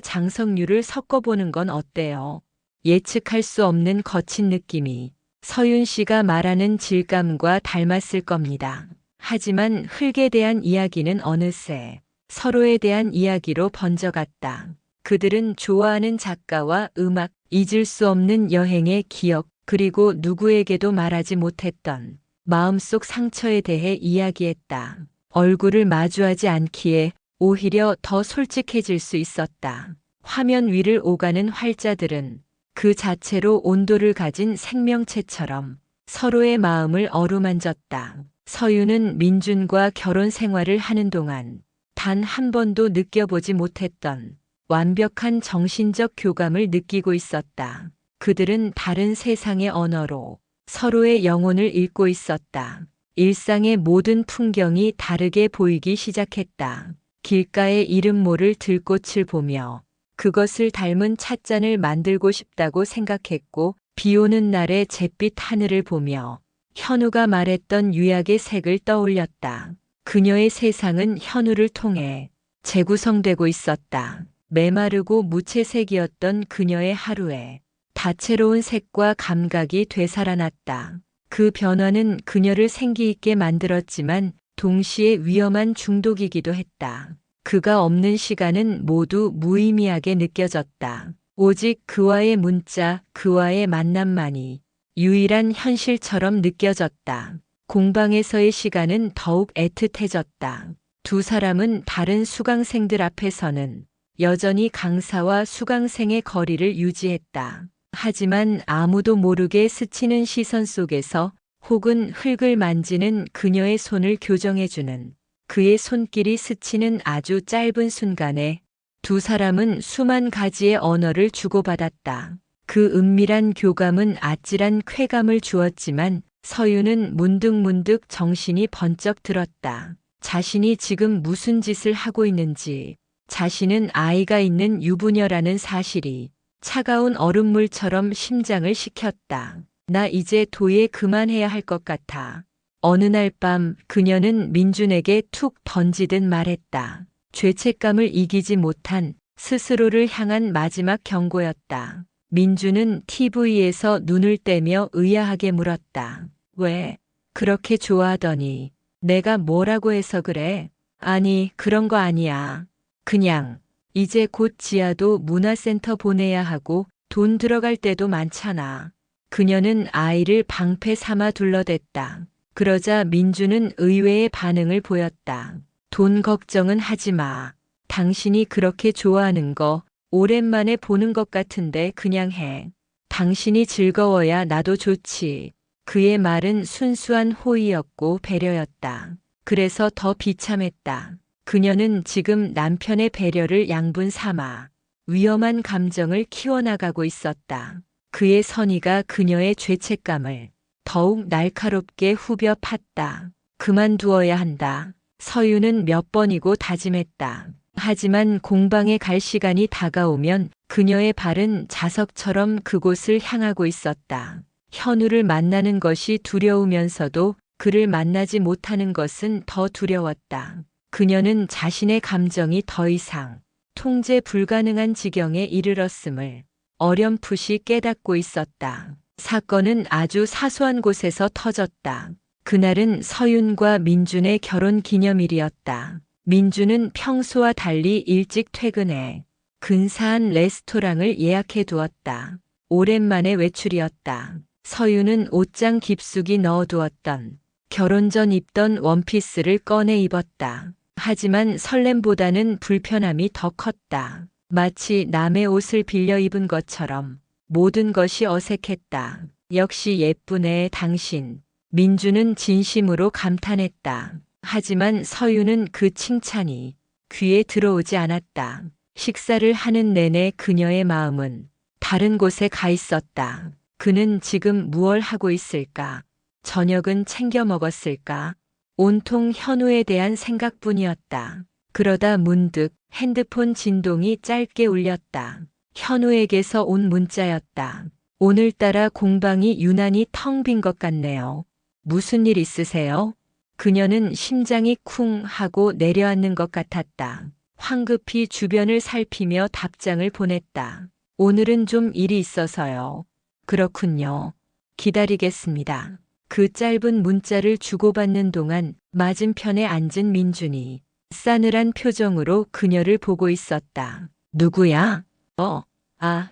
장석유를 섞어보는 건 어때요? 예측할 수 없는 거친 느낌이 서윤 씨가 말하는 질감과 닮았을 겁니다. 하지만 흙에 대한 이야기는 어느새 서로에 대한 이야기로 번져갔다. 그들은 좋아하는 작가와 음악, 잊을 수 없는 여행의 기억, 그리고 누구에게도 말하지 못했던 마음속 상처에 대해 이야기했다. 얼굴을 마주하지 않기에 오히려 더 솔직해질 수 있었다. 화면 위를 오가는 활자들은 그 자체로 온도를 가진 생명체처럼 서로의 마음을 어루만졌다. 서유는 민준과 결혼 생활을 하는 동안 단 한 번도 느껴보지 못했던 완벽한 정신적 교감을 느끼고 있었다. 그들은 다른 세상의 언어로 서로의 영혼을 읽고 있었다. 일상의 모든 풍경이 다르게 보이기 시작했다. 길가의 이름 모를 들꽃을 보며 그것을 닮은 찻잔을 만들고 싶다고 생각했고, 비 오는 날의 잿빛 하늘을 보며 현우가 말했던 유약의 색을 떠올렸다. 그녀의 세상은 현우를 통해 재구성되고 있었다. 메마르고 무채색이었던 그녀의 하루에 다채로운 색과 감각이 되살아났다. 그 변화는 그녀를 생기있게 만들었지만 동시에 위험한 중독이기도 했다. 그가 없는 시간은 모두 무의미하게 느껴졌다. 오직 그와의 문자, 그와의 만남만이 유일한 현실처럼 느껴졌다. 공방에서의 시간은 더욱 애틋해졌다. 두 사람은 다른 수강생들 앞에서는 여전히 강사와 수강생의 거리를 유지했다. 하지만 아무도 모르게 스치는 시선 속에서 혹은 흙을 만지는 그녀의 손을 교정해주는 그의 손길이 스치는 아주 짧은 순간에 두 사람은 수만 가지의 언어를 주고받았다. 그 은밀한 교감은 아찔한 쾌감을 주었지만 서유는 문득문득 정신이 번쩍 들었다. 자신이 지금 무슨 짓을 하고 있는지, 자신은 아이가 있는 유부녀라는 사실이 차가운 얼음물처럼 심장을 식혔다. 나 이제 도예 그만해야 할 것 같아. 어느 날 밤 그녀는 민준에게 툭 던지듯 말했다. 죄책감을 이기지 못한 스스로를 향한 마지막 경고였다. 민준은 TV에서 눈을 떼며 의아하게 물었다. 왜 그렇게 좋아하더니 내가 뭐라고 해서 그래? 아니, 그런 거 아니야. 그냥 이제 곧 지아도 문화센터 보내야 하고 돈 들어갈 때도 많잖아. 그녀는 아이를 방패 삼아 둘러댔다. 그러자 민주는 의외의 반응을 보였다. 돈 걱정은 하지 마. 당신이 그렇게 좋아하는 거 오랜만에 보는 것 같은데 그냥 해. 당신이 즐거워야 나도 좋지. 그의 말은 순수한 호의였고 배려였다. 그래서 더 비참했다. 그녀는 지금 남편의 배려를 양분 삼아 위험한 감정을 키워나가고 있었다. 그의 선의가 그녀의 죄책감을 더욱 날카롭게 후벼 팠다. 그만두어야 한다. 서유는 몇 번이고 다짐했다. 하지만 공방에 갈 시간이 다가오면 그녀의 발은 자석처럼 그곳을 향하고 있었다. 현우를 만나는 것이 두려우면서도 그를 만나지 못하는 것은 더 두려웠다. 그녀는 자신의 감정이 더 이상 통제 불가능한 지경에 이르렀음을 어렴풋이 깨닫고 있었다. 사건은 아주 사소한 곳에서 터졌다. 그날은 서윤과 민준의 결혼 기념일이었다. 민준은 평소와 달리 일찍 퇴근해 근사한 레스토랑을 예약해 두었다. 오랜만에 외출이었다. 서윤은 옷장 깊숙이 넣어두었던 결혼 전 입던 원피스를 꺼내 입었다. 하지만 설렘보다는 불편함이 더 컸다. 마치 남의 옷을 빌려 입은 것처럼 모든 것이 어색했다. 역시 예쁘네, 당신. 민주는 진심으로 감탄했다. 하지만 서유는 그 칭찬이 귀에 들어오지 않았다. 식사를 하는 내내 그녀의 마음은 다른 곳에 가 있었다. 그는 지금 무얼 하고 있을까? 저녁은 챙겨 먹었을까? 온통 현우에 대한 생각뿐이었다. 그러다 문득 핸드폰 진동이 짧게 울렸다. 현우에게서 온 문자였다. 오늘따라 공방이 유난히 텅 빈 것 같네요. 무슨 일 있으세요? 그녀는 심장이 쿵 하고 내려앉는 것 같았다. 황급히 주변을 살피며 답장을 보냈다. 오늘은 좀 일이 있어서요. 그렇군요. 기다리겠습니다. 그 짧은 문자를 주고받는 동안 맞은편에 앉은 민준이 싸늘한 표정으로 그녀를 보고 있었다. 누구야?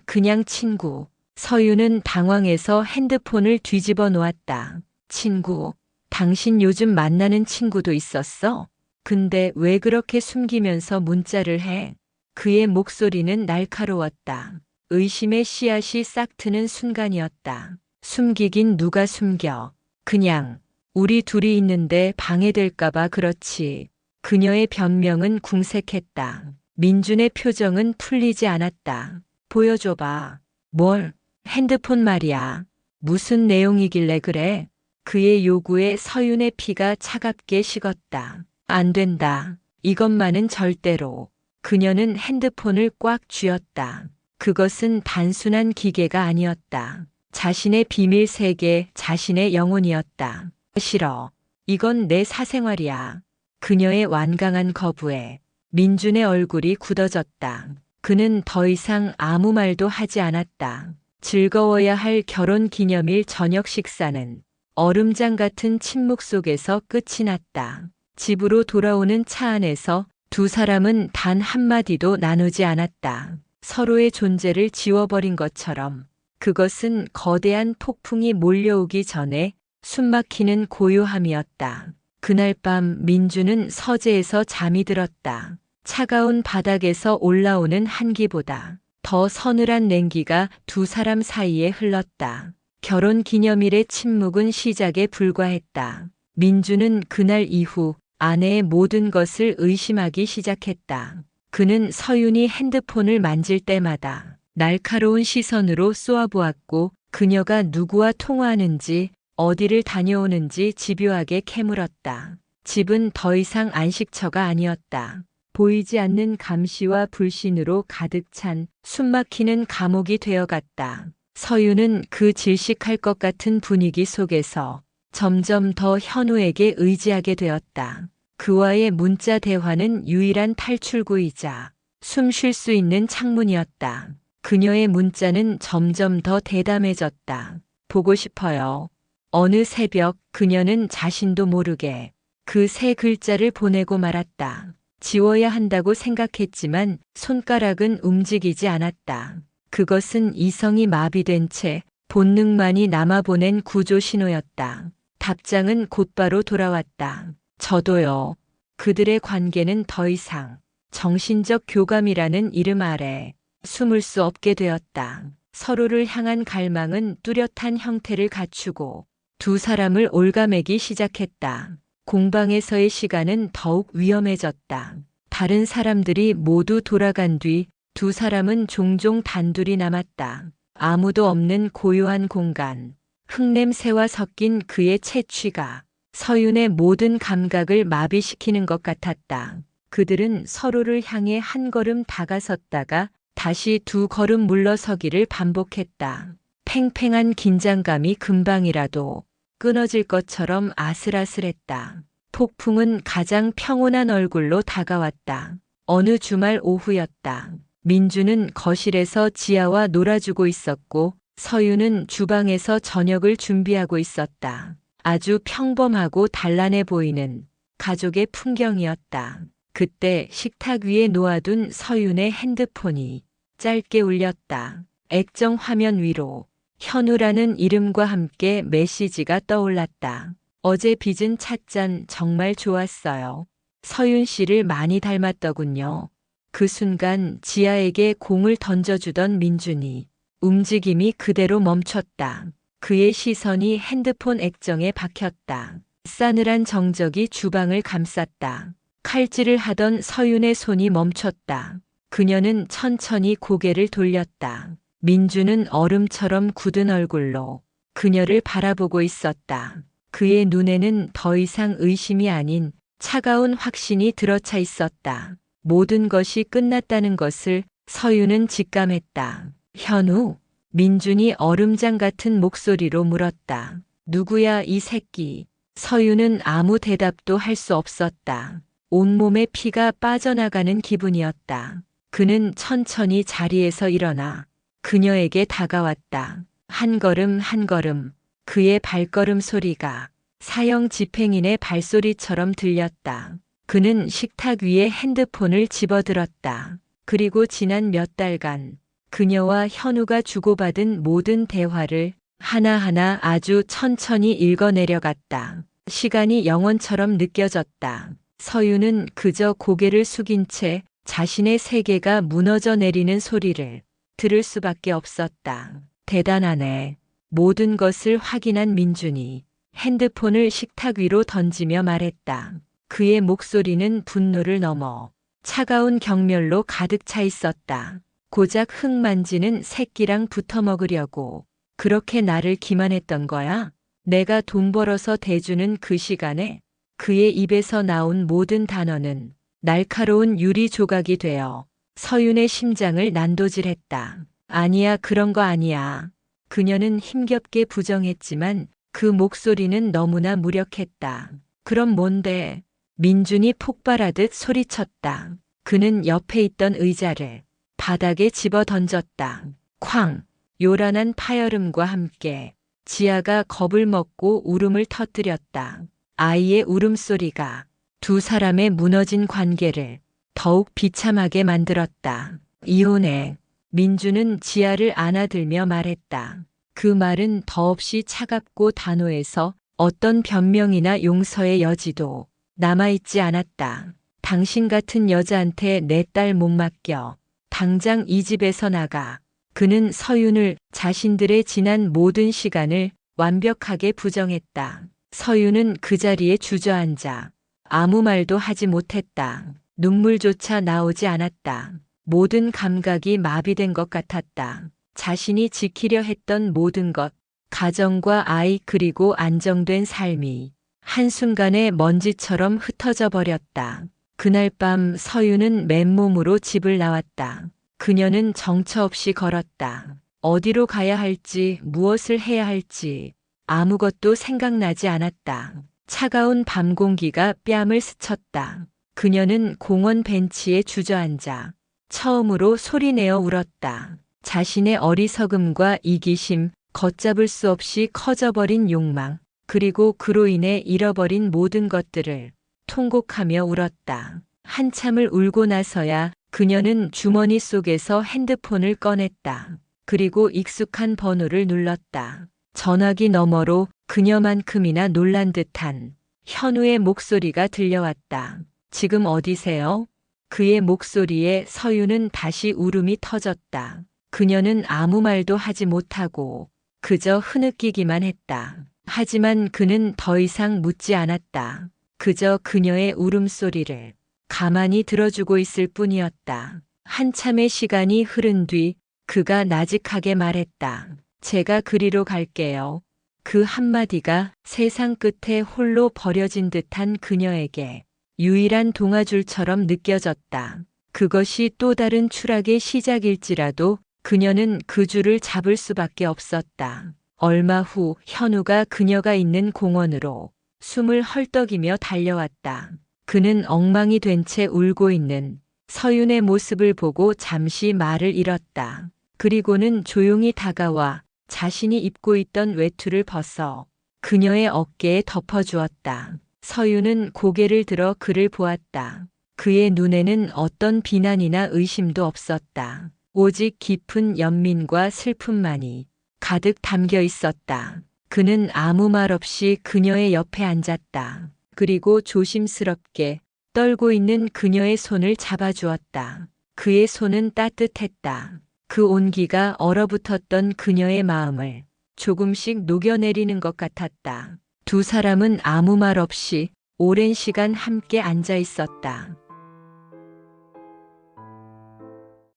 그냥 친구. 서유는 당황해서 핸드폰을 뒤집어 놓았다. 친구, 당신 요즘 만나는 친구도 있었어? 근데 왜 그렇게 숨기면서 문자를 해? 그의 목소리는 날카로웠다. 의심의 씨앗이 싹 트는 순간이었다. 숨기긴 누가 숨겨. 그냥 우리 둘이 있는데 방해될까봐 그렇지. 그녀의 변명은 궁색했다. 민준의 표정은 풀리지 않았다. 보여줘봐. 뭘? 핸드폰 말이야. 무슨 내용이길래 그래? 그의 요구에 서윤의 피가 차갑게 식었다. 안 된다. 이것만은 절대로. 그녀는 핸드폰을 꽉 쥐었다. 그것은 단순한 기계가 아니었다. 자신의 비밀 세계, 자신의 영혼이었다. 싫어. 이건 내 사생활이야. 그녀의 완강한 거부에 민준의 얼굴이 굳어졌다. 그는 더 이상 아무 말도 하지 않았다. 즐거워야 할 결혼 기념일 저녁 식사는 얼음장 같은 침묵 속에서 끝이 났다. 집으로 돌아오는 차 안에서 두 사람은 단 한마디도 나누지 않았다. 서로의 존재를 지워버린 것처럼 그것은 거대한 폭풍이 몰려오기 전에 숨막히는 고요함이었다. 그날 밤 민주는 서재에서 잠이 들었다. 차가운 바닥에서 올라오는 한기보다 더 서늘한 냉기가 두 사람 사이에 흘렀다. 결혼 기념일의 침묵은 시작에 불과했다. 민주는 그날 이후 아내의 모든 것을 의심하기 시작했다. 그는 서윤이 핸드폰을 만질 때마다 날카로운 시선으로 쏘아보았고 그녀가 누구와 통화하는지 어디를 다녀오는지 집요하게 캐물었다. 집은 더 이상 안식처가 아니었다. 보이지 않는 감시와 불신으로 가득 찬 숨막히는 감옥이 되어갔다. 서유는 그 질식할 것 같은 분위기 속에서 점점 더 현우에게 의지하게 되었다. 그와의 문자 대화는 유일한 탈출구이자 숨 쉴 수 있는 창문이었다. 그녀의 문자는 점점 더 대담해졌다. 보고 싶어요. 어느 새벽 그녀는 자신도 모르게 그 세 글자를 보내고 말았다. 지워야 한다고 생각했지만 손가락은 움직이지 않았다. 그것은 이성이 마비된 채 본능만이 남아보낸 구조 신호였다. 답장은 곧바로 돌아왔다. 저도요. 그들의 관계는 더 이상 정신적 교감이라는 이름 아래 숨을 수 없게 되었다. 서로를 향한 갈망은 뚜렷한 형태를 갖추고 두 사람을 올가매기 시작했다. 공방에서의 시간은 더욱 위험해졌다. 다른 사람들이 모두 돌아간 뒤 두 사람은 종종 단둘이 남았다. 아무도 없는 고요한 공간. 흙냄새와 섞인 그의 채취가 서윤의 모든 감각을 마비시키는 것 같았다. 그들은 서로를 향해 한 걸음 다가섰다가 다시 두 걸음 물러서기를 반복했다. 팽팽한 긴장감이 금방이라도 끊어질 것처럼 아슬아슬했다. 폭풍은 가장 평온한 얼굴로 다가왔다. 어느 주말 오후였다. 민주는 거실에서 지아와 놀아주고 있었고 서윤은 주방에서 저녁을 준비하고 있었다. 아주 평범하고 단란해 보이는 가족의 풍경이었다. 그때 식탁 위에 놓아둔 서윤의 핸드폰이 짧게 울렸다. 액정 화면 위로 현우라는 이름과 함께 메시지가 떠올랐다. 어제 빚은 찻잔 정말 좋았어요. 서윤 씨를 많이 닮았더군요. 그 순간 지아에게 공을 던져주던 민준이 움직임이 그대로 멈췄다. 그의 시선이 핸드폰 액정에 박혔다. 싸늘한 정적이 주방을 감쌌다. 칼질을 하던 서윤의 손이 멈췄다. 그녀는 천천히 고개를 돌렸다. 민주는 얼음처럼 굳은 얼굴로 그녀를 바라보고 있었다. 그의 눈에는 더 이상 의심이 아닌 차가운 확신이 들어차 있었다. 모든 것이 끝났다는 것을 서윤은 직감했다. 현우, 민준이 얼음장 같은 목소리로 물었다. 누구야 이 새끼? 서윤은 아무 대답도 할 수 없었다. 온몸에 피가 빠져나가는 기분이었다. 그는 천천히 자리에서 일어나 그녀에게 다가왔다. 한 걸음 한 걸음 그의 발걸음 소리가 사형 집행인의 발소리처럼 들렸다. 그는 식탁 위에 핸드폰을 집어들었다. 그리고 지난 몇 달간 그녀와 현우가 주고받은 모든 대화를 하나하나 아주 천천히 읽어내려갔다. 시간이 영원처럼 느껴졌다. 서윤은 그저 고개를 숙인 채 자신의 세계가 무너져 내리는 소리를 들을 수밖에 없었다. 대단하네. 모든 것을 확인한 민준이 핸드폰을 식탁 위로 던지며 말했다. 그의 목소리는 분노를 넘어 차가운 경멸로 가득 차 있었다. 고작 흙 만지는 새끼랑 붙어 먹으려고 그렇게 나를 기만했던 거야? 내가 돈 벌어서 대주는 그 시간에 그의 입에서 나온 모든 단어는 날카로운 유리 조각이 되어 서윤의 심장을 난도질했다. 아니야, 그런 거 아니야. 그녀는 힘겹게 부정했지만 그 목소리는 너무나 무력했다. 그럼 뭔데? 민준이 폭발하듯 소리쳤다. 그는 옆에 있던 의자를 바닥에 집어 던졌다. 쾅! 요란한 파열음과 함께 지아가 겁을 먹고 울음을 터뜨렸다. 아이의 울음소리가 두 사람의 무너진 관계를 더욱 비참하게 만들었다. 이혼해. 민주는 지아를 안아들며 말했다. 그 말은 더없이 차갑고 단호해서 어떤 변명이나 용서의 여지도 남아있지 않았다. 당신 같은 여자한테 내 딸 못 맡겨. 당장 이 집에서 나가. 그는 서윤을 자신들의 지난 모든 시간을 완벽하게 부정했다. 서윤은 그 자리에 주저앉아 아무 말도 하지 못했다. 눈물조차 나오지 않았다. 모든 감각이 마비된 것 같았다. 자신이 지키려 했던 모든 것, 가정과 아이 그리고 안정된 삶이 한순간에 먼지처럼 흩어져 버렸다. 그날 밤 서윤은 맨몸으로 집을 나왔다. 그녀는 정처 없이 걸었다. 어디로 가야 할지, 무엇을 해야 할지 아무것도 생각나지 않았다. 차가운 밤 공기가 뺨을 스쳤다. 그녀는 공원 벤치에 주저앉아 처음으로 소리내어 울었다. 자신의 어리석음과 이기심, 걷잡을 수 없이 커져버린 욕망, 그리고 그로 인해 잃어버린 모든 것들을 통곡하며 울었다. 한참을 울고 나서야 그녀는 주머니 속에서 핸드폰을 꺼냈다. 그리고 익숙한 번호를 눌렀다. 전화기 너머로 그녀만큼이나 놀란 듯한 현우의 목소리가 들려왔다. 지금 어디세요? 그의 목소리에 서유는 다시 울음이 터졌다. 그녀는 아무 말도 하지 못하고 그저 흐느끼기만 했다. 하지만 그는 더 이상 묻지 않았다. 그저 그녀의 울음소리를 가만히 들어주고 있을 뿐이었다. 한참의 시간이 흐른 뒤 그가 나직하게 말했다. 제가 그리로 갈게요. 그 한마디가 세상 끝에 홀로 버려진 듯한 그녀에게 유일한 동아줄처럼 느껴졌다. 그것이 또 다른 추락의 시작일지라도 그녀는 그 줄을 잡을 수밖에 없었다. 얼마 후 현우가 그녀가 있는 공원으로 숨을 헐떡이며 달려왔다. 그는 엉망이 된 채 울고 있는 서윤의 모습을 보고 잠시 말을 잃었다. 그리고는 조용히 다가와 자신이 입고 있던 외투를 벗어 그녀의 어깨에 덮어주었다. 서윤은 고개를 들어 그를 보았다. 그의 눈에는 어떤 비난이나 의심도 없었다. 오직 깊은 연민과 슬픔만이 가득 담겨 있었다. 그는 아무 말 없이 그녀의 옆에 앉았다. 그리고 조심스럽게 떨고 있는 그녀의 손을 잡아주었다. 그의 손은 따뜻했다. 그 온기가 얼어붙었던 그녀의 마음을 조금씩 녹여내리는 것 같았다. 두 사람은 아무 말 없이 오랜 시간 함께 앉아 있었다.